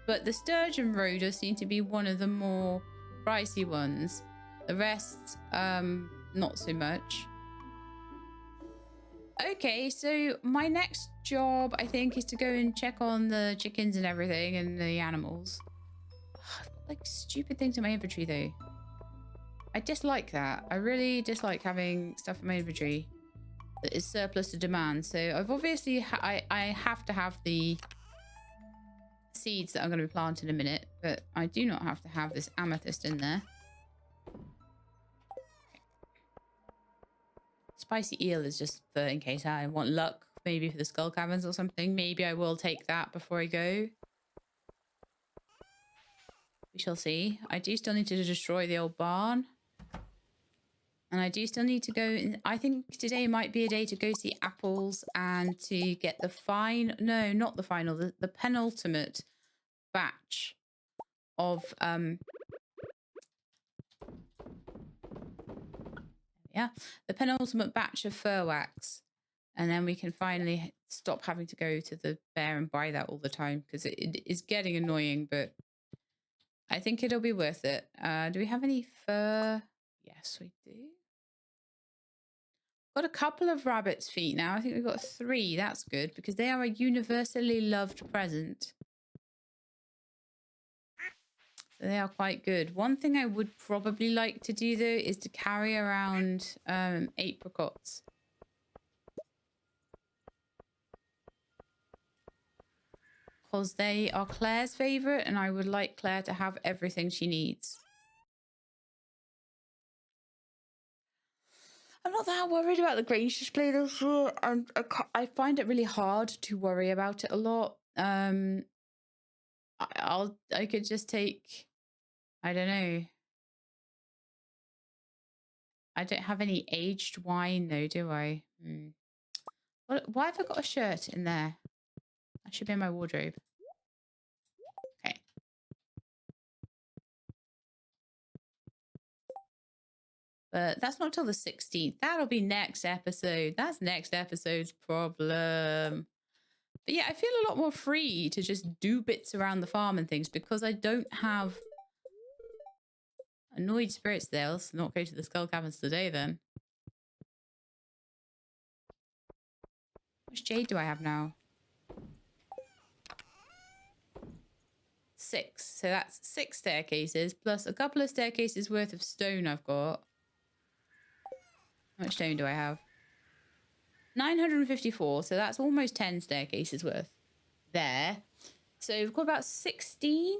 but the sturgeon roe does seem to be one of the more pricey ones. The rest, not so much. Okay, so my next job, I think, is to go and check on the chickens and everything and the animals. I've got like stupid things in my inventory though. I dislike that. I really dislike having stuff in my inventory that is surplus to demand. So I've obviously, I have to have the seeds that I'm going to be planting in a minute, but I do not have to have this amethyst in there. Spicy eel is just for in case I want luck, maybe for the skull caverns or something. Maybe I will take that before I go. We shall see. I do still need to destroy the old barn. And I do still need to go. I think today might be a day to go see apples and to get the no, not the final, the penultimate batch of the penultimate batch of fur wax, and then we can finally stop having to go to the fair and buy that all the time, because it is getting annoying, but I think it'll be worth it. Do we have any fur? Yes, we do. Got a couple of rabbit's feet now. I think we've got 3. That's good, because they are a universally loved present. So they are quite good. One thing I would probably like to do, though, is to carry around apricots. Because they are Claire's favourite, and I would like Claire to have everything she needs. I'm not that worried about the Grange display this year, and I find it really hard to worry about it a lot. I could just take, I don't know. I don't have any aged wine though, do I? Why have I got a shirt in there? That should be in my wardrobe. Okay. But that's not till the 16th. That'll be next episode. That's next episode's problem. But yeah, I feel a lot more free to just do bits around the farm and things, because I don't have annoyed spirits there. Let's not go to the skull caverns today then. How much jade do I have now? 6. So that's 6 staircases plus a couple of staircases worth of stone I've got. How much stone do I have? 954. So that's almost 10 staircases worth there. So we've got about 16.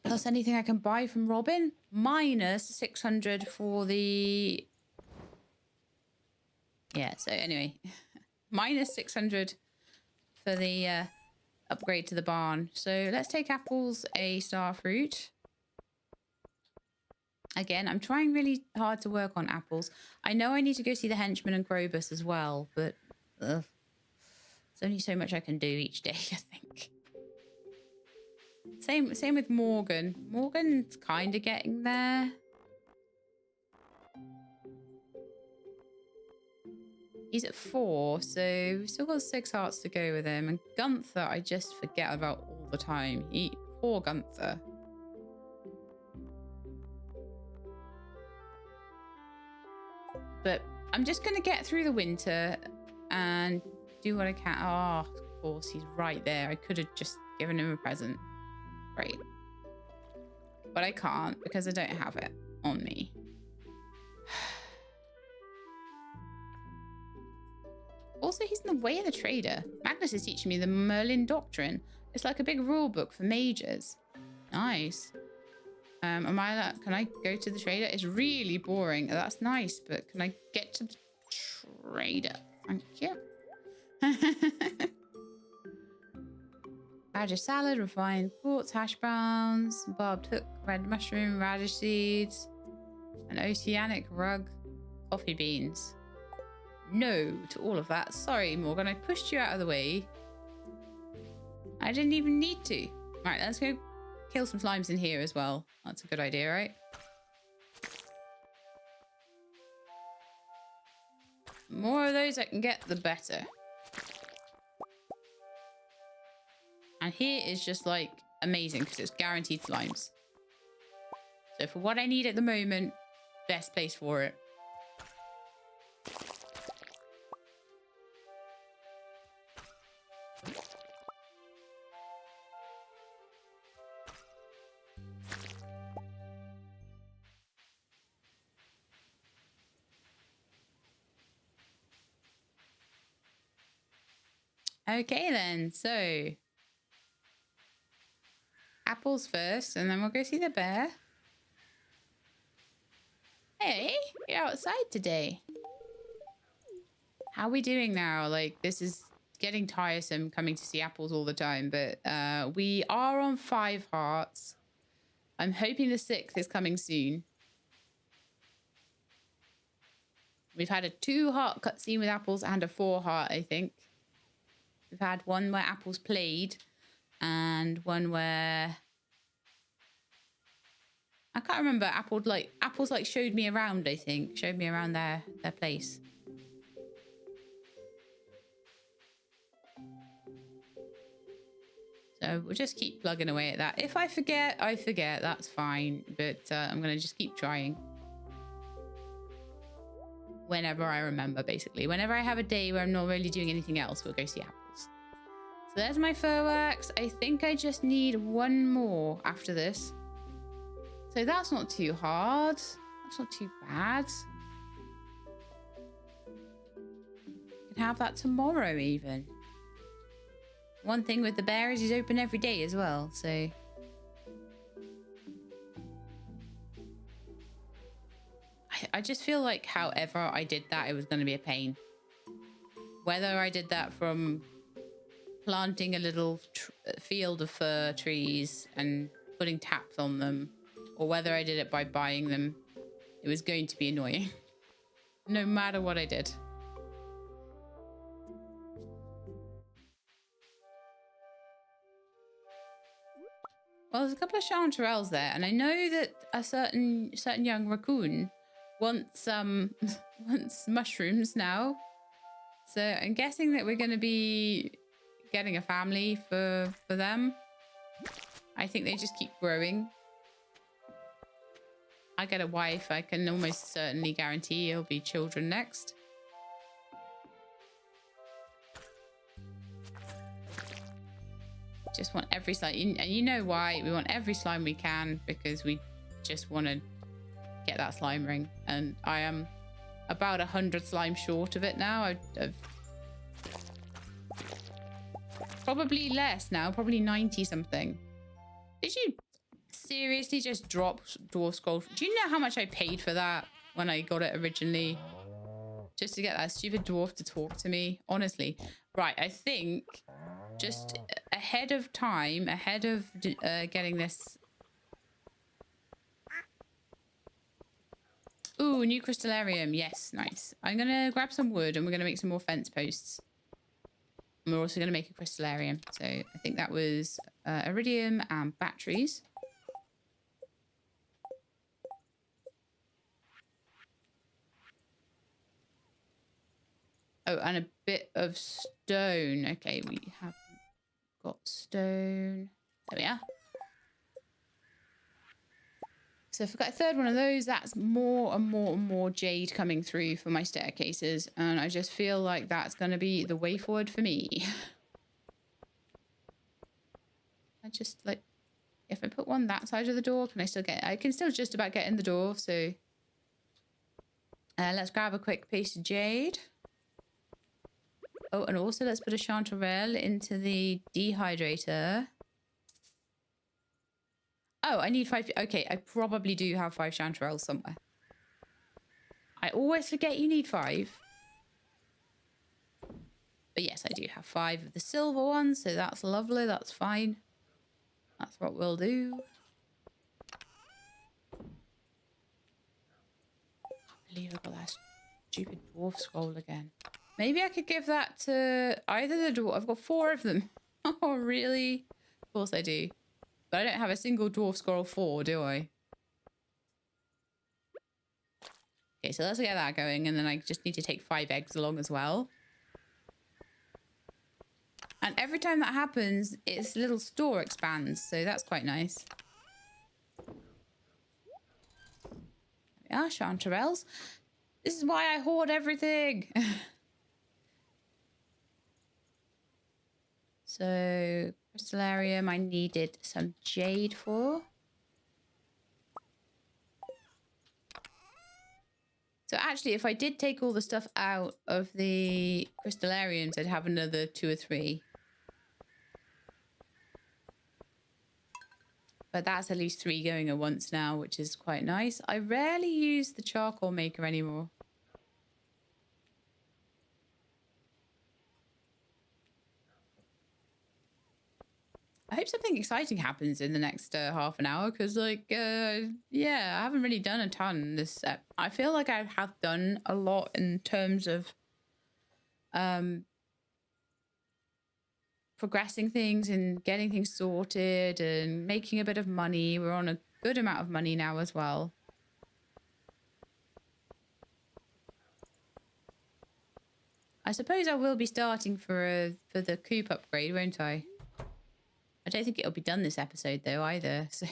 Plus anything I can buy from Robin. Minus 600 for the... Yeah, so anyway. Minus 600 for the upgrade to the barn. So let's take apples, a star fruit. Again, I'm trying really hard to work on apples. I know I need to go see the henchman and Krobus as well, but there's only so much I can do each day, I think. Same with Morgan. Morgan's kind of getting there. He's at 4, so we've still got 6 hearts to go with him. And Gunther, I just forget about all the time. Poor Gunther. But I'm just going to get through the winter and do what I can. Oh, of course, he's right there. I could have just given him a present. Great. But I can't because I don't have it on me. Also, he's in the way of the trader. Magnus is teaching me the Merlin Doctrine. It's like a big rule book for mages. Nice. Can I go to the trader? It's really boring. That's nice, but can I get to the trader? Thank you. Radish salad, refined quartz, hash browns, barbed hook, red mushroom, radish seeds, an oceanic rug, coffee beans. No to all of that. Sorry, Morgan, I pushed you out of the way. I didn't even need to. Right, let's go kill some slimes in here as well. That's a good idea, right? The more of those I can get, the better. And here is just like amazing because it's guaranteed slimes. So for what I need at the moment, best place for it. Okay then, so apples first, and then we'll go see the bear. Hey, you're outside today. How are we doing now? Like, this is getting tiresome coming to see apples all the time, but we are on 5 hearts. I'm hoping the 6th is coming soon. We've had a 2-heart cutscene with apples and a 4-heart, I think. We've had one where apples played and one where I can't remember. Apples like showed me around, I think. Showed me around their place. So we'll just keep plugging away at that. If I forget, I forget. That's fine. But I'm going to just keep trying. Whenever I remember, basically. Whenever I have a day where I'm not really doing anything else, we'll go see apples. So there's my fireworks. I think I just need one more after this. So that's not too hard. That's not too bad. I can have that tomorrow even. One thing with the bear is he's open every day as well, so... I just feel like however I did that, it was going to be a pain. Whether I did that from planting a little field of fir trees and putting taps on them, or whether I did it by buying them, it was going to be annoying. No matter what I did. Well, there's a couple of chanterelles there, and I know that a certain young raccoon wants wants mushrooms now. So I'm guessing that we're going to be getting a family for them. I think they just keep growing. I get a wife, I can almost certainly guarantee it'll be children next. Just want every slime, and you know why we want every slime we can, because we just want to get that slime ring, and I am about 100 slime short of it now. I've probably less now, probably 90 something. Did you seriously just drop dwarf scroll? Do you know how much I paid for that when I got it originally? Just to get that stupid dwarf to talk to me, honestly. Right, I think just ahead of time, ahead of getting this. Ooh, new crystallarium. Yes, nice. I'm going to grab some wood and we're going to make some more fence posts. And we're also going to make a crystallarium. So I think that was iridium and batteries. Oh, and a bit of stone. Okay, we have got stone. There we are. So if I've got a third one of those, that's more and more and more jade coming through for my staircases. And I just feel like that's going to be the way forward for me. I just like, if I put one that side of the door, can I still get, I can still just about get in the door. So let's grab a quick piece of jade. Oh, and also let's put a chanterelle into the dehydrator. Oh, I need 5. Okay, I probably do have 5 chanterelles somewhere. I always forget you need 5. But yes, I do have 5 of the silver ones, so that's lovely. That's fine. That's what we'll do. I can't believe I got that stupid dwarf scroll again. Maybe I could give that to either the dwarf. I've got 4 of them. Oh, really? Of course I do. But I don't have a single dwarf scroll 4, do I? Okay, so let's get that going. And then I just need to take 5 eggs along as well. And every time that happens, its little store expands. So that's quite nice. There we are, chanterelles. This is why I hoard everything. So, crystallarium, I needed some jade for. So actually, if I did take all the stuff out of the crystallariums, I'd have another 2 or 3. But that's at least 3 going at once now, which is quite nice. I rarely use the charcoal maker anymore. I hope something exciting happens in the next half an hour because, like, yeah, I haven't really done a ton this. I feel like I have done a lot in terms of progressing things and getting things sorted and making a bit of money. We're on a good amount of money now as well. I suppose I will be starting for the coop upgrade, won't I? I don't think it'll be done this episode though either. So.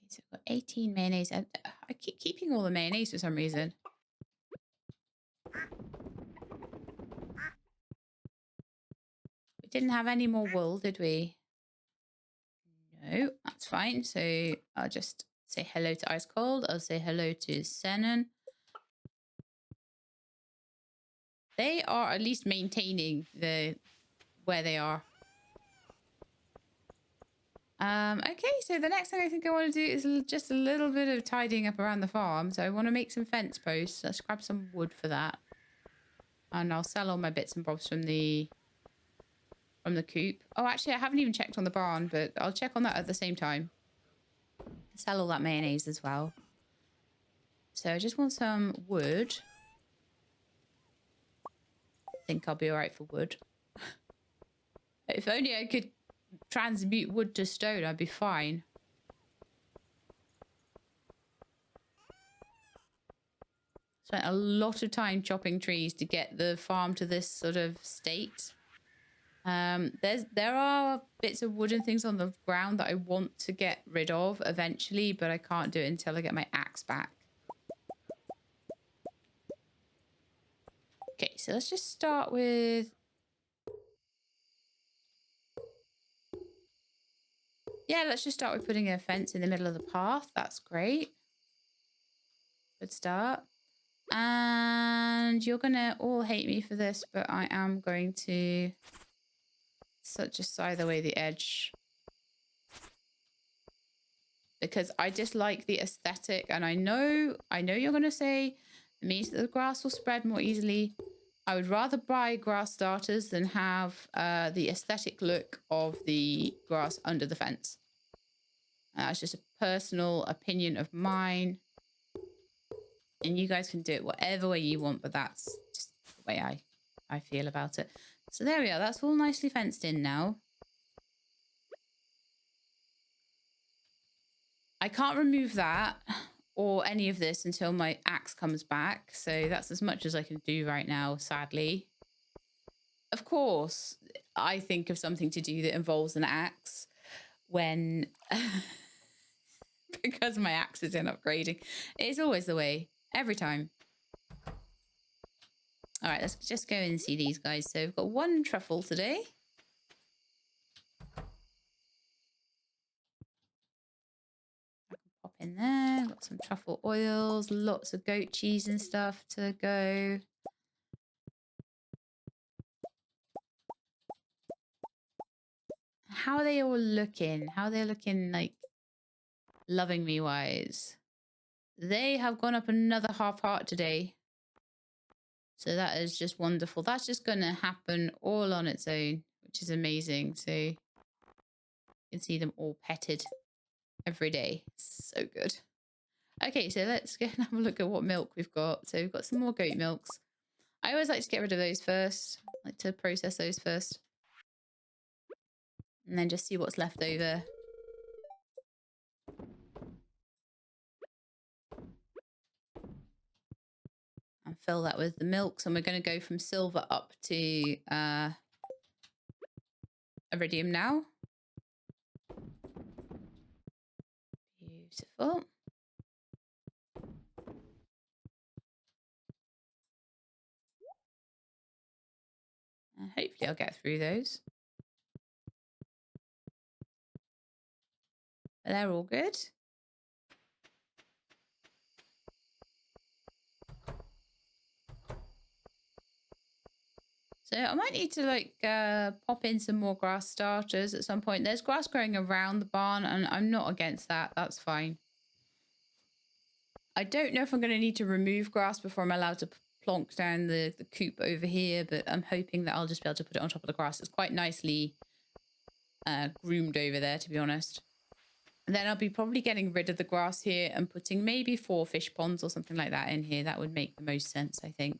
So we've got 18 mayonnaise. I keep keeping all the mayonnaise for some reason. We didn't have any more wool, did we? No, that's fine. So I'll just say hello to Ice Cold. I'll say hello to Senon. They are at least maintaining where they are. Okay, so the next thing I think I want to do is just a little bit of tidying up around the farm. So I want to make some fence posts. Let's grab some wood for that. And I'll sell all my bits and bobs from the coop. Oh, actually, I haven't even checked on the barn, but I'll check on that at the same time. Sell all that mayonnaise as well. So I just want some wood. I think I'll be all right for wood. If only I could transmute wood to stone, I'd be fine. Spent a lot of time chopping trees to get the farm to this sort of state. There are bits of wood and things on the ground that I want to get rid of eventually, but I can't do it until I get my axe back. Okay, so let's just start with... Yeah, let's just start with putting a fence in the middle of the path. That's great. Good start. And you're going to all hate me for this, but I am going to just scythe away the edge. Because I just like the aesthetic. And I know you're going to say it means that the grass will spread more easily. I would rather buy grass starters than have the aesthetic look of the grass under the fence. It's just a personal opinion of mine. And you guys can do it whatever way you want, but that's just the way I feel about it. So there we are. That's all nicely fenced in now. I can't remove that or any of this until my axe comes back. So that's as much as I can do right now, sadly. Of course, I think of something to do that involves an axe when... because my axe is in upgrading. It's always the way. Every time. All right, let's just go and see these guys. So we've got 1 truffle today. I can pop in there. Got some truffle oils, lots of goat cheese and stuff to go. How are they all looking? How are they looking, like, loving me wise? They have gone up another half heart today. So that is just wonderful. That's just going to happen all on its own, which is amazing. So you can see them all petted every day. So good. Okay, so let's go and have a look at what milk we've got. So we've got some more goat milks. I always like to get rid of those first. I like to process those first. And then just see what's left over. And fill that with the milk. So we're going to go from silver up to iridium now. Beautiful. Hopefully I'll get through those. But they're all good. So I might need to like pop in some more grass starters at some point. There's grass growing around the barn and I'm not against that. That's fine. I don't know if I'm going to need to remove grass before I'm allowed to plonk down the coop over here, but I'm hoping that I'll just be able to put it on top of the grass. It's quite nicely groomed over there, to be honest. And then I'll be probably getting rid of the grass here and putting maybe 4 fish ponds or something like that in here. That would make the most sense, I think.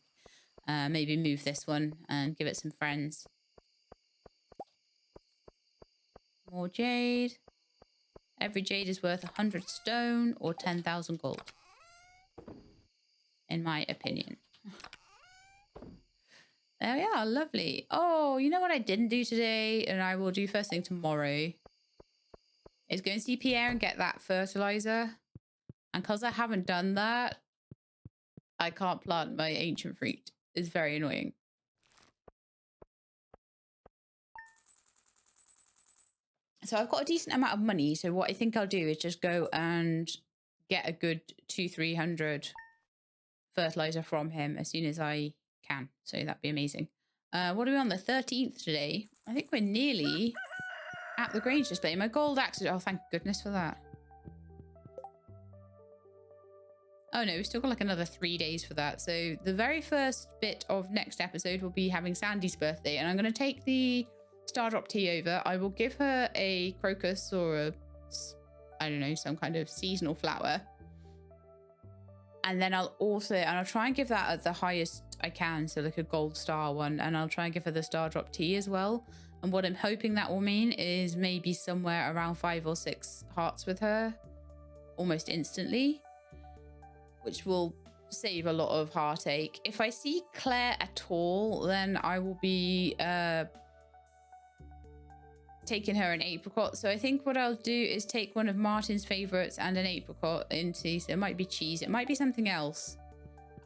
Maybe move this one and give it some friends. More jade. Every jade is worth 100 stone or 10,000 gold. In my opinion. There we are, lovely. Oh, you know what I didn't do today and I will do first thing tomorrow? Is go and see Pierre and get that fertilizer. And because I haven't done that, I can't plant my ancient fruit. It's very annoying. So I've got a decent amount of money. So what I think I'll do is just go and get a good 200-300 fertilizer from him as soon as I can. So that'd be amazing. What are we on, the 13th today? I think we're nearly at the Grange display. My gold axe. Oh, thank goodness for that. Oh no, we've still got like another 3 days for that. So the very first bit of next episode will be having Sandy's birthday, and I'm going to take the Stardrop tea over. I will give her a crocus or a, I don't know, some kind of seasonal flower. And then I'll try and give that at the highest I can, so like a gold star one, and I'll try and give her the Stardrop tea as well. And what I'm hoping that will mean is maybe somewhere around 5 or 6 hearts with her almost instantly, which will save a lot of heartache. If I see Claire at all, then I will be taking her an apricot. So I think what I'll do is take one of Martin's favorites and an apricot into, so it might be cheese, it might be something else.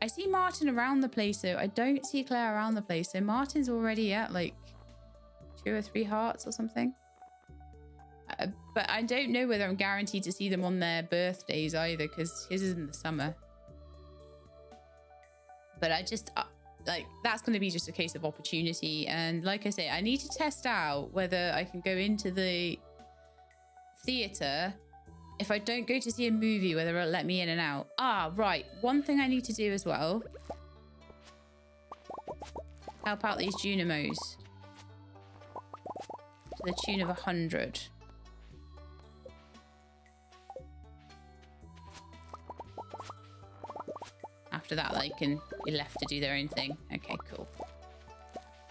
I see Martin around the place though. I don't see Claire around the place. So Martin's already at like 2 or 3 hearts or something. But I don't know whether I'm guaranteed to see them on their birthdays either, because his is in the summer. But I just, like, that's going to be just a case of opportunity. And like I say, I need to test out whether I can go into the theatre. If I don't go to see a movie, whether it'll let me in and out. Ah, right. One thing I need to do as well. Help out these Junimos. To the tune of 100. After that, they can be left to do their own thing. Okay, cool.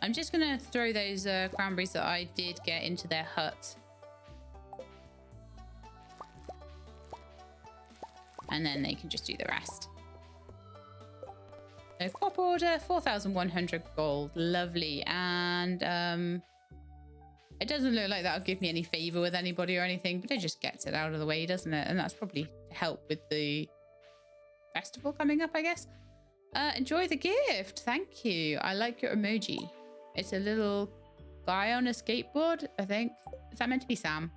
I'm just going to throw those cranberries that I did get into their hut. And then they can just do the rest. So pop order, 4,100 gold. Lovely. And it doesn't look like that'll give me any favor with anybody or anything, but it just gets it out of the way, doesn't it? And that's probably to help with the festival coming up, I guess. Enjoy the gift. Thank you. I like your emoji. It's a little guy on a skateboard, I think. Is that meant to be Sam?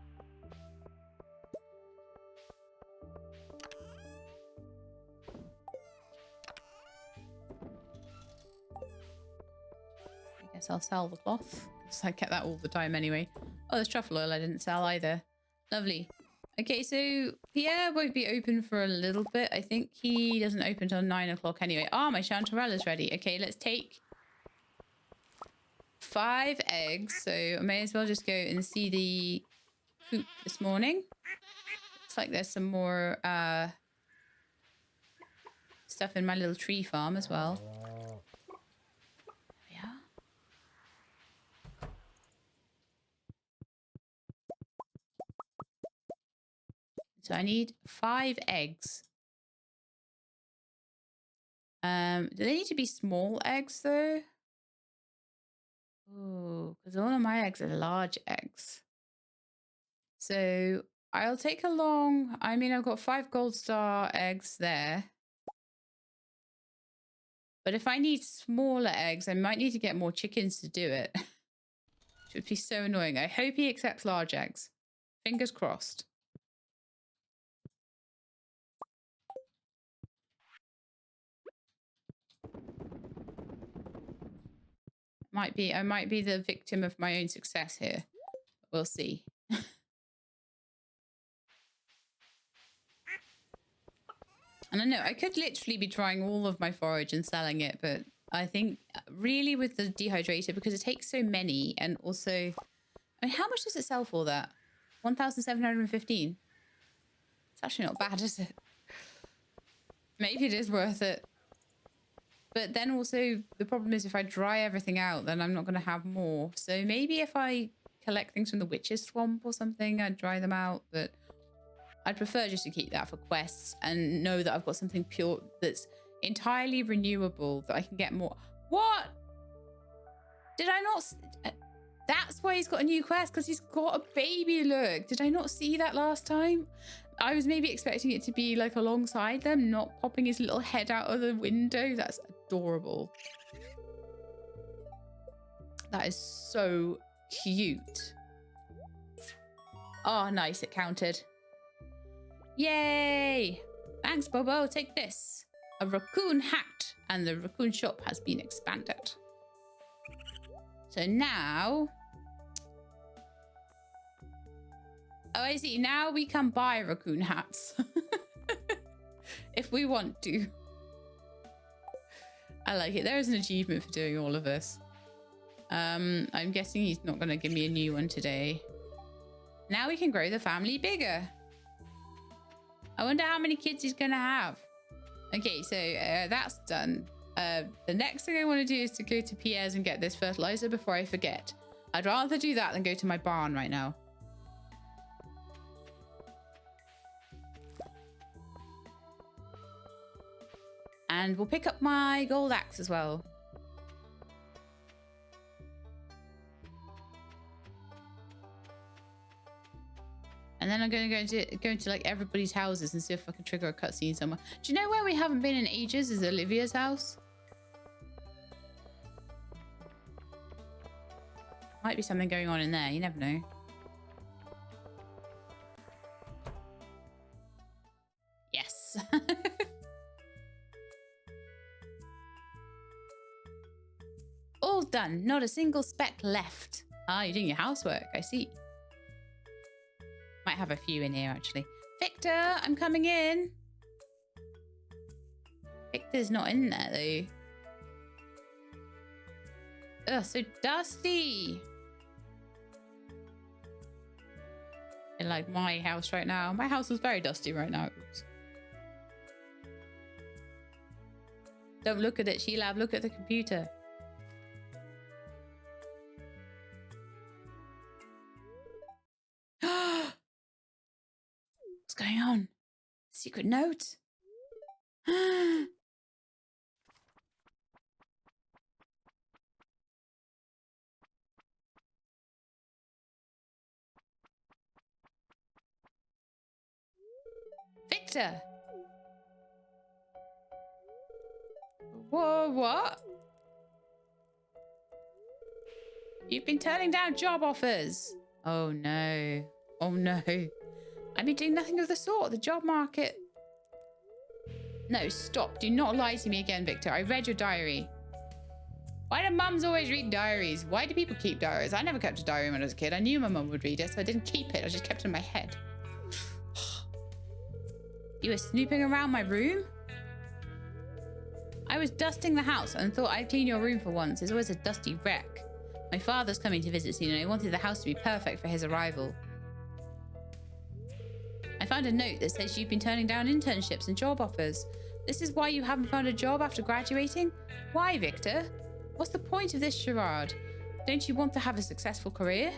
I guess I'll sell the cloth, because I get that all the time anyway. Oh, there's truffle oil I didn't sell either. Lovely. Okay, so Pierre won't be open for a little bit. I think he doesn't open till 9 o'clock anyway. Ah, my chanterella's ready. Okay, let's take 5 eggs. So I may as well just go and see the coop this morning. Looks like there's some more stuff in my little tree farm as well. Yeah. So I need 5 eggs. Do they need to be small eggs though? Oh, because all of my eggs are large eggs. So I'll take along, I mean, I've got 5 gold star eggs there. But if I need smaller eggs, I might need to get more chickens to do it. It would be so annoying. I hope he accepts large eggs. Fingers crossed. I might be the victim of my own success here. We'll see. And I know I could literally be trying all of my forage and selling it, but I think really with the dehydrator, because it takes so many, and also, I mean, how much does it sell for that? 1,715. It's actually not bad, is it? Maybe it is worth it. But then also the problem is if I dry everything out, then I'm not going to have more. So maybe if I collect things from the witch's swamp or something, I'd dry them out. But I'd prefer just to keep that for quests and know that I've got something pure that's entirely renewable that I can get more. What? Did I not? That's why he's got a new quest, because he's got a baby look. Did I not see that last time? I was maybe expecting it to be like alongside them, not popping his little head out of the window. That's adorable. That is so cute. Oh, nice. It counted. Yay! Thanks, Bobo. Take this. A raccoon hat. And the raccoon shop has been expanded. So now... Oh, I see. Now we can buy raccoon hats. If we want to. I like it. There is an achievement for doing all of this. I'm guessing he's not going to give me a new one today. Now we can grow the family bigger. I wonder how many kids he's going to have. Okay, so that's done. The next thing I want to do is to go to Pierre's and get this fertilizer before I forget. I'd rather do that than go to my barn right now. And we'll pick up my gold axe as well. And then I'm going to go into like everybody's houses and see if I can trigger a cutscene somewhere. Do you know where we haven't been in ages is Olivia's house? Might be something going on in there. You never know. Yes. All done. Not a single speck left. Ah, you're doing your housework. I see. Might have a few in here, actually. Victor, I'm coming in. Victor's not in there, though. Ugh, so dusty. In like my house right now. My house is very dusty right now. Oops. Don't look at it, Sheila. Look at the computer. What's going on? Secret note? Victor! Whoa, what? You've been turning down job offers. Oh no. Oh no. I've been doing nothing of the sort. The job market. No, stop. Do not lie to me again, Victor. I read your diary. Why do mums always read diaries? Why do people keep diaries? I never kept a diary when I was a kid. I knew my mum would read it, so I didn't keep it. I just kept it in my head. You were snooping around my room? I was dusting the house and thought I'd clean your room for once. It's always a dusty wreck. My father's coming to visit soon and I wanted the house to be perfect for his arrival. I found a note that says you've been turning down internships and job offers. This is why you haven't found a job after graduating? Why, Victor? What's the point of this charade? Don't you want to have a successful career?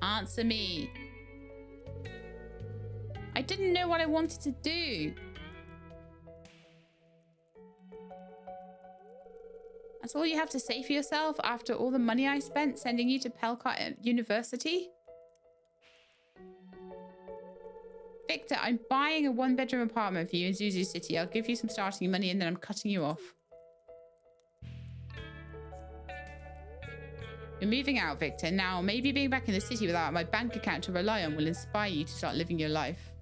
Answer me. I didn't know what I wanted to do. That's all you have to say for yourself after all the money I spent sending you to Pelcott University? Victor, I'm buying a one-bedroom apartment for you in Zuzu City. I'll give you some starting money and then I'm cutting you off. You're moving out, Victor. Now, maybe being back in the city without my bank account to rely on will inspire you to start living your life.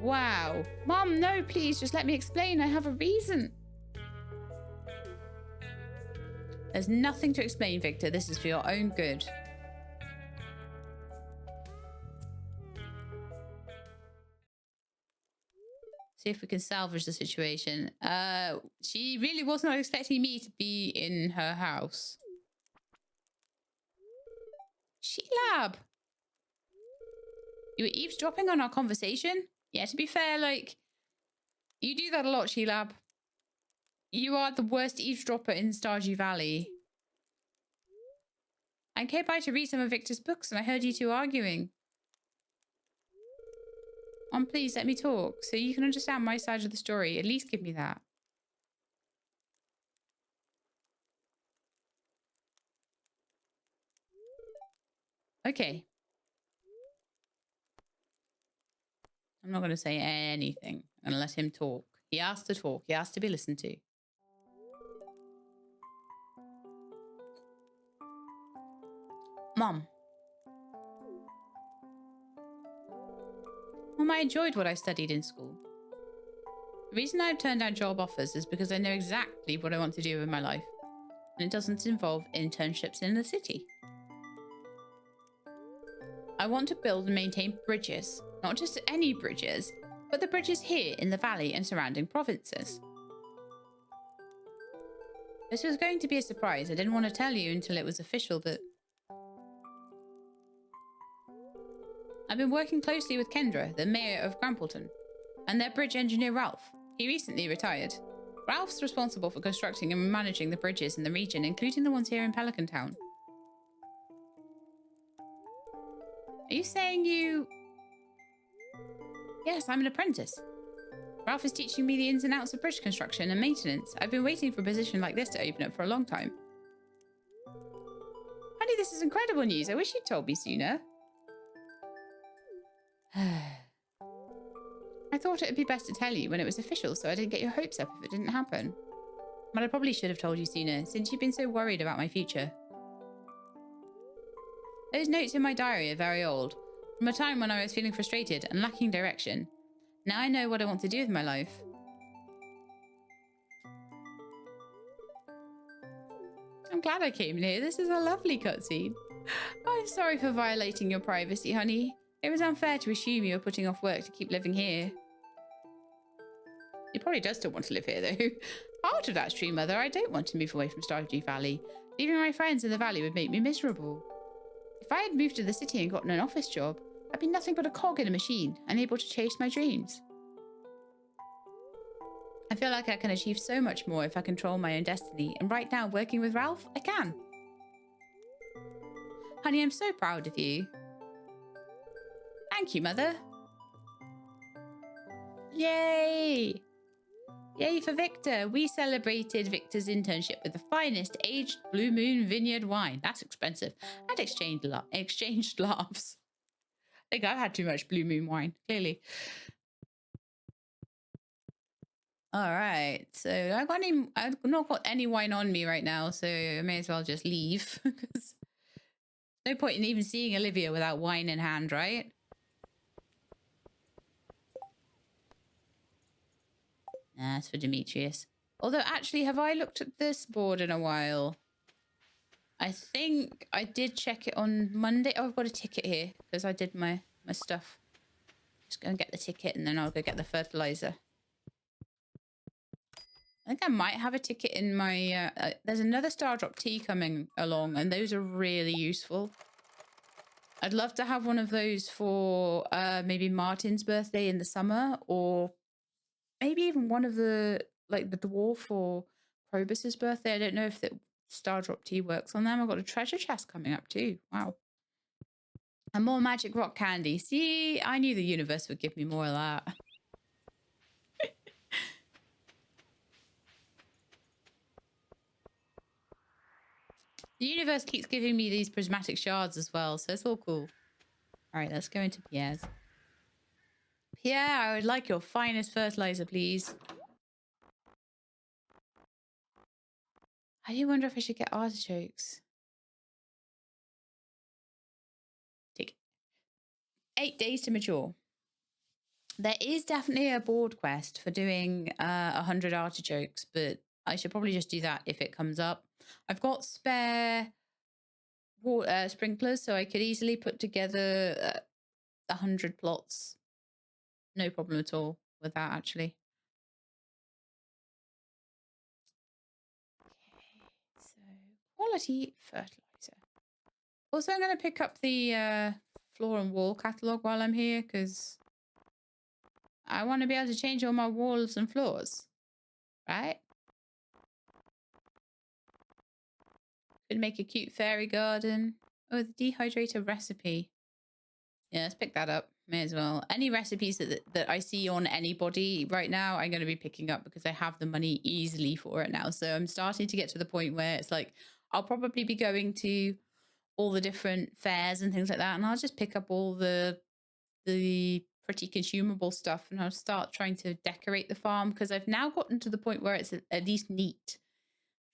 Wow. Mom, no, please, just let me explain. I have a reason. There's nothing to explain, Victor. This is for your own good. See if we can salvage the situation. She really was not expecting me to be in her house. She-Lab! You were eavesdropping on our conversation? Yeah, to be fair, like, you do that a lot, She-Lab. You are the worst eavesdropper in Stardew Valley. I came by to read some of Victor's books and I heard you two arguing. Please let me talk so you can understand my side of the story. At least give me that. Okay. I'm not going to say anything. I'm going to let him talk. He asked to talk. He asked to be listened to. Mom, I enjoyed what I studied in school. The reason I've turned down job offers is because I know exactly what I want to do with my life. And it doesn't involve internships in the city. I want to build and maintain bridges. Not just any bridges, but the bridges here in the valley and surrounding provinces. This was going to be a surprise. I didn't want to tell you until it was official, but I've been working closely with Kendra, the mayor of Grampleton, and their bridge engineer Ralph. He recently retired. Ralph's responsible for constructing and managing the bridges in the region, including the ones here in Pelican Town. Are you saying you... Yes, I'm an apprentice. Ralph is teaching me the ins and outs of bridge construction and maintenance. I've been waiting for a position like this to open up for a long time. Honey, this is incredible news. I wish you'd told me sooner. I thought it would be best to tell you when it was official so I didn't get your hopes up if it didn't happen. But I probably should have told you sooner, since you've been so worried about my future. Those notes in my diary are very old, from a time when I was feeling frustrated and lacking direction. Now I know what I want to do with my life. I'm glad I came here. This is a lovely cutscene. I'm sorry for violating your privacy, honey. It was unfair to assume you were putting off work to keep living here. He probably does still want to live here, though. Part of that's true, Mother. I don't want to move away from Stardew Valley. Leaving my friends in the valley would make me miserable. If I had moved to the city and gotten an office job, I'd be nothing but a cog in a machine, unable to chase my dreams. I feel like I can achieve so much more if I control my own destiny, and right now, working with Ralph, I can. Honey, I'm so proud of you. Thank you, Mother. Yay! Yay for Victor. We celebrated Victor's internship with the finest aged Blue Moon Vineyard wine. That's expensive. And exchanged laughs. I think I've had too much Blue Moon wine, clearly. All right. So I've not got any wine on me right now, so I may as well just leave. Because no point in even seeing Olivia without wine in hand, right? Nah, that's for Demetrius. Although, actually, have I looked at this board in a while? I think I did check it on Monday. Oh, I've got a ticket here because I did my stuff. Just go and get the ticket and then I'll go get the fertilizer. I think I might have a ticket in my... there's another Stardrop tea coming along and those are really useful. I'd love to have one of those for maybe Martin's birthday in the summer, or maybe even one of the dwarf or Probus's birthday. I don't know if the Stardrop tea works on them. I've got a treasure chest coming up too. Wow. And more magic rock candy. See, I knew the universe would give me more of that. The universe keeps giving me these prismatic shards as well, so it's all cool. All right, let's go into Pierre's. Yeah, I would like your finest fertilizer, please. I do wonder if I should get artichokes. Take 8 days to mature. There is definitely a board quest for doing 100 artichokes, but I should probably just do that if it comes up. I've got spare water sprinklers, so I could easily put together 100 plots. No problem at all with that, actually. Okay, so quality fertilizer. Also, I'm going to pick up the floor and wall catalogue while I'm here, because I want to be able to change all my walls and floors, right? Could make a cute fairy garden. Oh, the dehydrator recipe. Yeah, let's pick that up. May as well. Any recipes that I see on anybody right now, I'm going to be picking up because I have the money easily for it now. So I'm starting to get to the point where it's like, I'll probably be going to all the different fairs and things like that, and I'll just pick up all the pretty consumable stuff, and I'll start trying to decorate the farm because I've now gotten to the point where it's at least neat.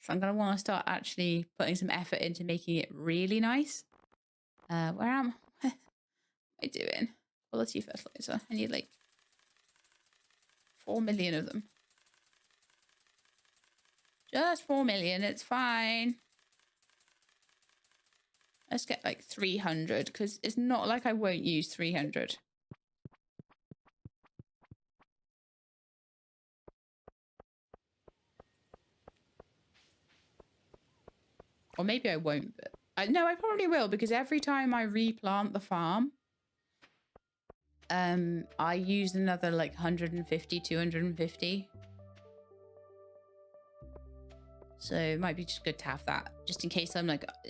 So I'm going to want to start actually putting some effort into making it really nice. Where am I doing? Quality fertilizer. I need like 4 million of them. Just 4 million. It's fine. Let's get like 300 because it's not like I won't use 300. Or maybe I won't, but no, I probably will because every time I replant the farm, I use another like 150, 250. So it might be just good to have that just in case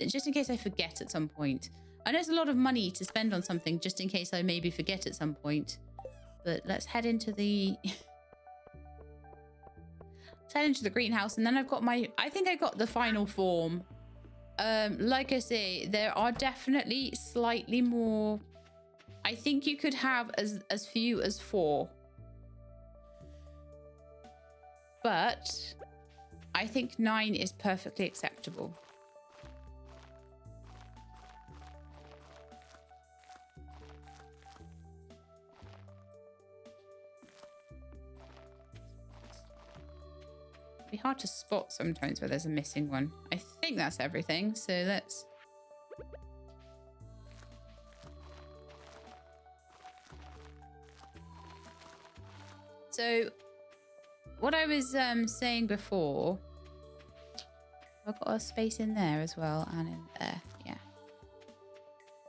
just in case I forget at some point. I know it's a lot of money to spend on something just in case I maybe forget at some point. But let's head into the greenhouse, and then I've got I think I got the final form. Like I say, there are definitely slightly more. I think you could have as few as 4. But I think 9 is perfectly acceptable. It'd be hard to spot sometimes where there's a missing one. I think that's everything, so let's... So, what I was saying before... I've got a space in there as well, and in there, yeah.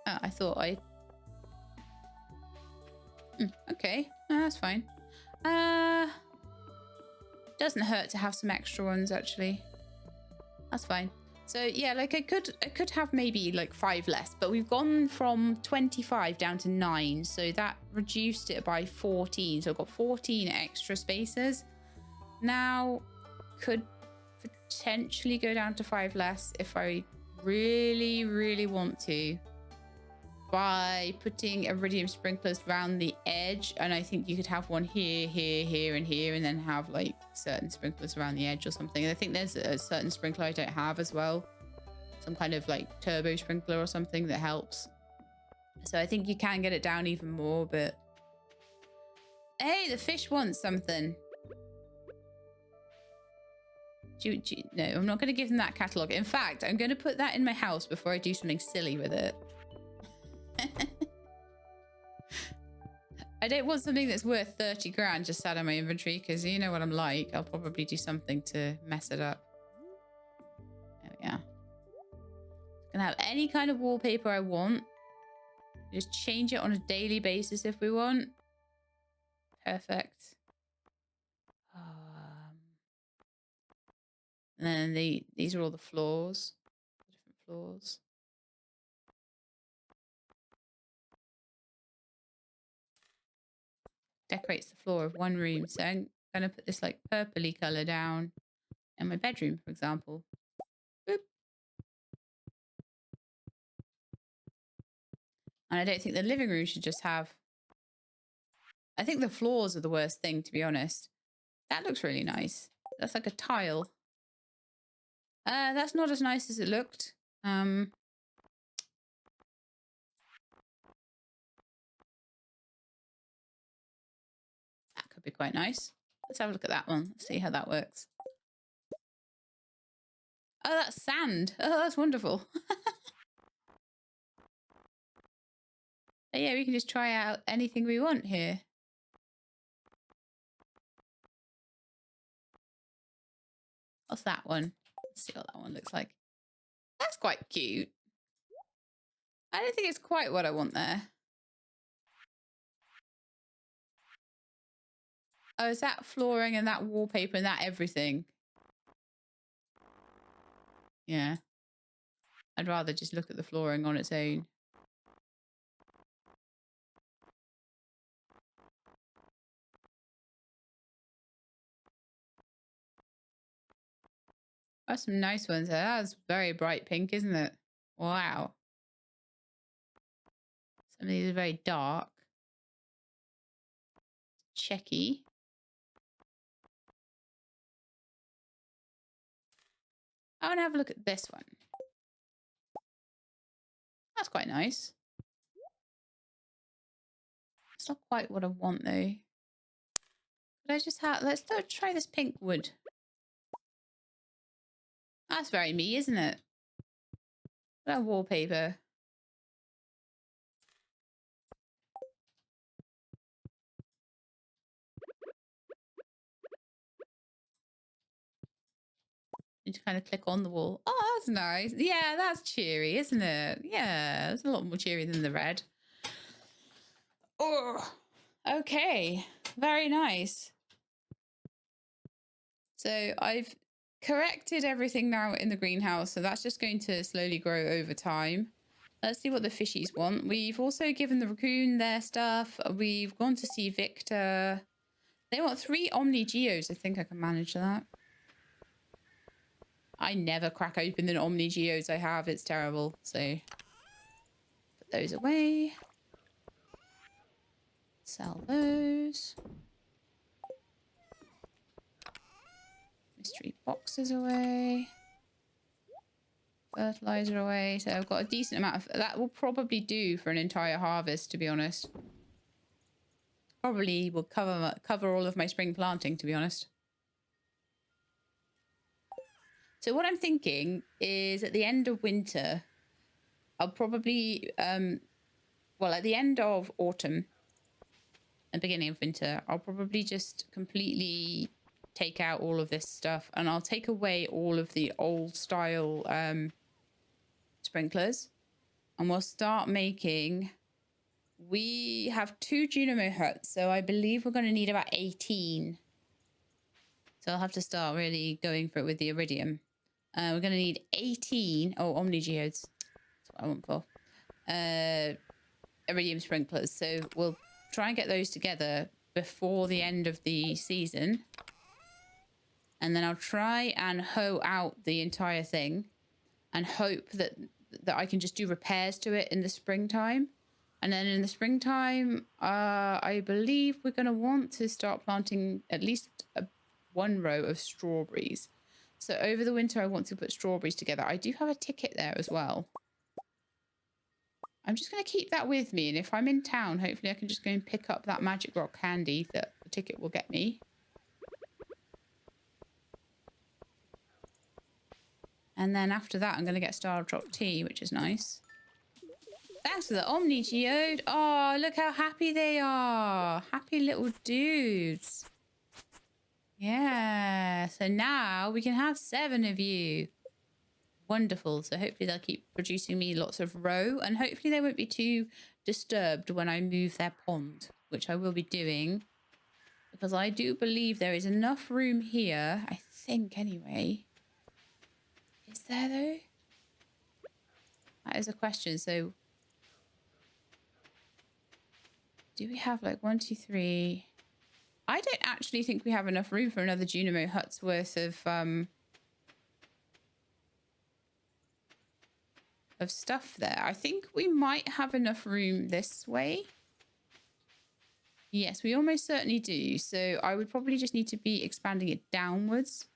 Oh, I thought I... okay, no, that's fine. Doesn't hurt to have some extra ones, actually. That's fine. So yeah, like I could have maybe like 5 less, but we've gone from 25 down to 9, so that reduced it by 14. So I've got 14 extra spaces. Now could potentially go down to 5 less if I really, really want to, by putting iridium sprinklers around the edge. And I think you could have one here, here, here, and here, and then have like certain sprinklers around the edge or something. And I think there's a certain sprinkler I don't have as well, some kind of like turbo sprinkler or something that helps. So I think you can get it down even more. But hey, the fish wants something. No, I'm not going to give them that catalogue. In fact, I'm going to put that in my house before I do something silly with it. I don't want something that's worth 30 grand just sat in my inventory, because you know what I'm like. I'll probably do something to mess it up. There we are. Can have any kind of wallpaper I want. Just change it on a daily basis if we want. Perfect. And then these are all the floors. Different floors. Decorates the floor of one room. So I'm going to put this like purpley color down in my bedroom, for example. Boop. And I don't think the living room should just have I think the floors are the worst thing, to be honest. That looks really nice. That's like a tile. That's not as nice as it looked. That could be quite nice. Let's have a look at that one. Let's see how that works. Oh, that's sand. Oh, that's wonderful. Yeah, we can just try out anything we want here. What's that one? Let's see what that one looks like. That's quite cute. I don't think it's quite what I want there. Oh, is that flooring and that wallpaper and that everything? Yeah. I'd rather just look at the flooring on its own. That's some nice ones there. That's very bright pink, isn't it? Wow. Some of these are very dark. Checky. I want to have a look at this one. That's quite nice. It's not quite what I want though. But I just have, let's try this pink wood. That's very me, isn't it? That wallpaper. You just kind of click on the wall. Oh, that's nice. Yeah, that's cheery, isn't it? Yeah, it's a lot more cheery than the red. Oh, okay. Very nice. So I've corrected everything now in the greenhouse. So that's just going to slowly grow over time. Let's see what the fishies want. We've also given the raccoon their stuff. We've gone to see Victor. They want 3 Omni Geos. I think I can manage that. I never crack open the Omni Geos I have. It's terrible. So put those away. Sell those. Mystery boxes away. Fertilizer away. So I've got a decent amount of... That will probably do for an entire harvest, to be honest. Probably will cover all of my spring planting, to be honest. So what I'm thinking is at the end of winter, I'll probably... well, at the end of autumn and beginning of winter, I'll probably just completely take out all of this stuff and I'll take away all of the old style sprinklers and we'll start making... We have 2 Junimo huts, so I believe we're going to need about 18. So I'll have to start really going for it with the iridium. We're going to need 18... Oh, Omni Geodes. That's what I want for. Iridium sprinklers. So we'll try and get those together before the end of the season. And then I'll try and hoe out the entire thing and hope that I can just do repairs to it in the springtime. And then in the springtime, I believe we're going to want to start planting at least 1 row of strawberries. So over the winter, I want to put strawberries together. I do have a ticket there as well. I'm just going to keep that with me. And if I'm in town, hopefully I can just go and pick up that magic rock candy that the ticket will get me. And then after that, I'm going to get Star Drop Tea, which is nice. Thanks for the Omni Geode. Oh, look how happy they are. Happy little dudes. Yeah. So now we can have 7 of you. Wonderful. So hopefully they'll keep producing me lots of roe. And hopefully they won't be too disturbed when I move their pond, which I will be doing. Because I do believe there is enough room here. I think anyway. Is there though? That is a question. So... do we have like 1, 2, 3? I don't actually think we have enough room for another Junimo hut's worth of stuff there. I think we might have enough room this way. Yes, we almost certainly do. So I would probably just need to be expanding it downwards.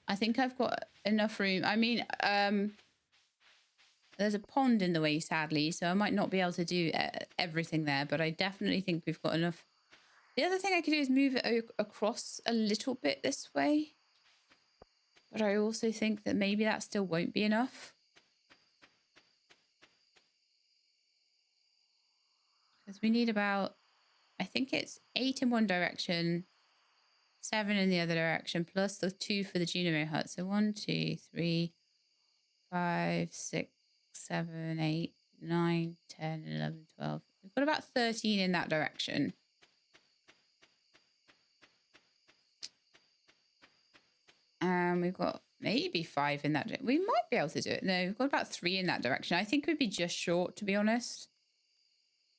I think I've got enough room. I mean, there's a pond in the way, sadly, so I might not be able to do everything there, but I definitely think we've got enough. The other thing I could do is move it across a little bit this way. But I also think that maybe that still won't be enough. Because we need about, I think it's 8 in one direction, 7 in the other direction, plus the 2 for the Junimo hut. So 1, 2, 3, 5, 6, 7, 8, 9, 10, 11, 12. We've got about 13 in that direction. And we've got maybe 5 in that. We might be able to do it. No, we've got about 3 in that direction. I think we'd be just short, to be honest.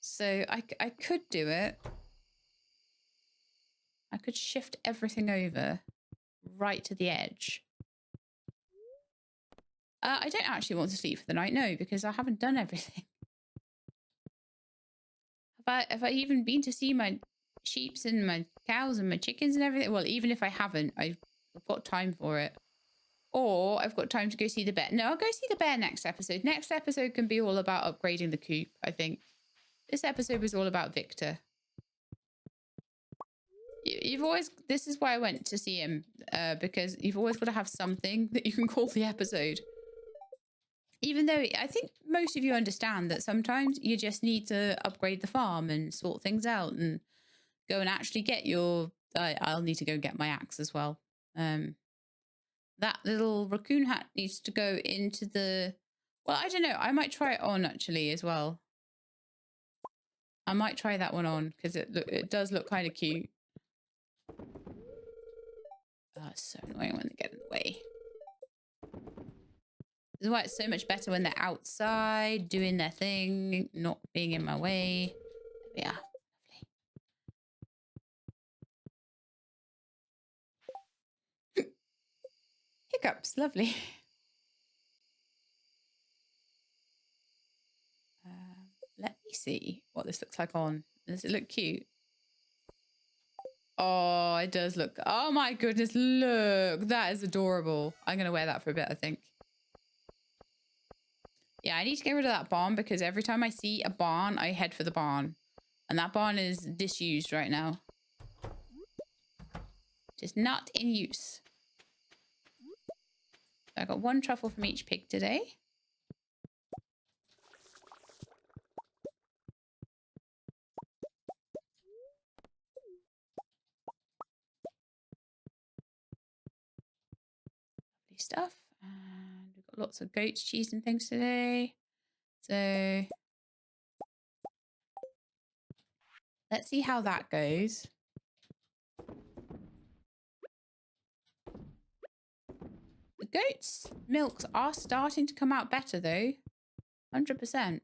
So I could do it. I could shift everything over right to the edge. I don't actually want to sleep for the night, no, because I haven't done everything. Have I even been to see my sheeps and my cows and my chickens and everything? Well, even if I haven't, I've got time for it. Or I've got time to go see the bear. No, I'll go see the bear next episode. Next episode can be all about upgrading the coop, I think. This episode was all about Victor. You've always, this is why I went to see him, because you've always got to have something that you can call the episode. Even though I think most of you understand that sometimes you just need to upgrade the farm and sort things out and go and actually get your, I'll need to go get my axe as well. That little raccoon hat needs to go into the, well, I don't know. I might try it on actually as well. I might try that one on because it does look kind of cute. Oh, it's so annoying when they get in the way. This is why it's so much better when they're outside doing their thing, not being in my way. Yeah, lovely. Hiccups, lovely. Let me see what this looks like on. Does it look cute? Oh, it does look. Oh my goodness, look. That is adorable. I'm going to wear that for a bit, I think. Yeah, I need to get rid of that barn because every time I see a barn, I head for the barn. And that barn is disused right now. Just not in use. So I got 1 truffle from each pig today. Lovely stuff. And we've got lots of goat's cheese and things today. So let's see how that goes. The goat's milks are starting to come out better though. 100%.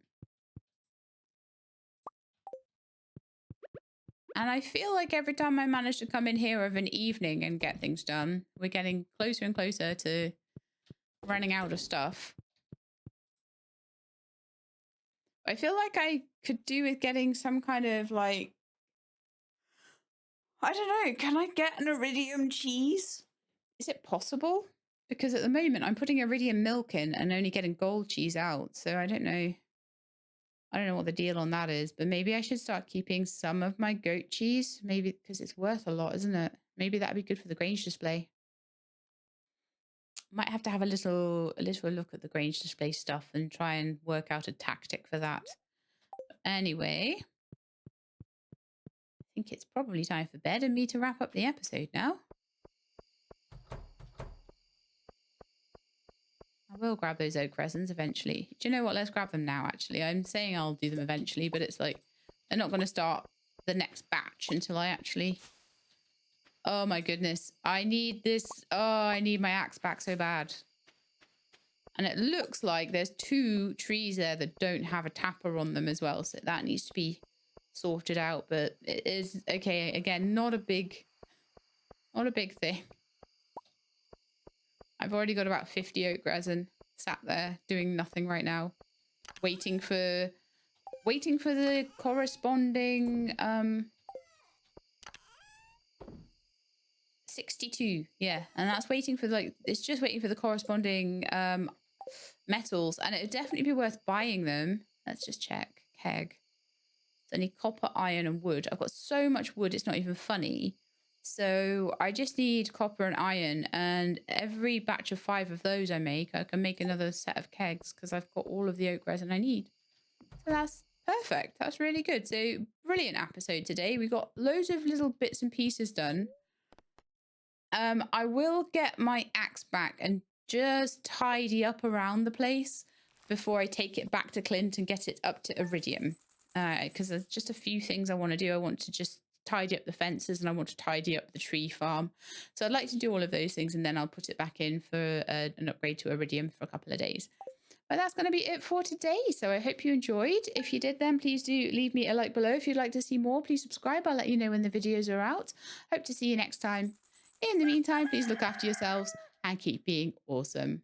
And I feel like every time I manage to come in here of an evening and get things done, we're getting closer and closer to running out of stuff. I feel like I could do with getting some kind of like, I don't know, can I get an iridium cheese? Is it possible? Because at the moment I'm putting iridium milk in and only getting gold cheese out. So I don't know. I don't know what the deal on that is, but maybe I should start keeping some of my goat cheese. Maybe because it's worth a lot, isn't it? Maybe that'd be good for the Grange display. Might have to have a little look at the Grange display stuff and try and work out a tactic for that. Anyway, I think it's probably time for bed and me to wrap up the episode now. I will grab those oak resins eventually. Do you know what? Let's grab them now, actually. I'm saying I'll do them eventually, but it's like they're not going to start the next batch until I actually... Oh my goodness. I need this. Oh, I need my axe back so bad. And it looks like there's 2 trees there that don't have a tapper on them as well. So that needs to be sorted out. But it is, okay, again, not a big thing. I've already got about 50 oak resin sat there doing nothing right now. Waiting for waiting for the corresponding 62. Yeah, and that's waiting for like it's just waiting for the corresponding metals, and it would definitely be worth buying them. Let's just check. Keg. So I need copper, iron, and wood. I've got so much wood, it's not even funny. So I just need copper and iron, and every batch of 5 of those I can make another set of kegs because I've got all of the oak resin I need. So that's perfect. That's really good. So brilliant episode today. We got loads of little bits and pieces done. I will get my axe back and just tidy up around the place before I take it back to Clint and get it up to iridium. Because there's just a few things I want to do. I want to just tidy up the fences and I want to tidy up the tree farm. So I'd like to do all of those things and then I'll put it back in for an upgrade to iridium for a couple of days. But that's going to be it for today. So I hope you enjoyed. If you did, then please do leave me a like below. If you'd like to see more, please subscribe. I'll let you know when the videos are out. Hope to see you next time. In the meantime, please look after yourselves and keep being awesome.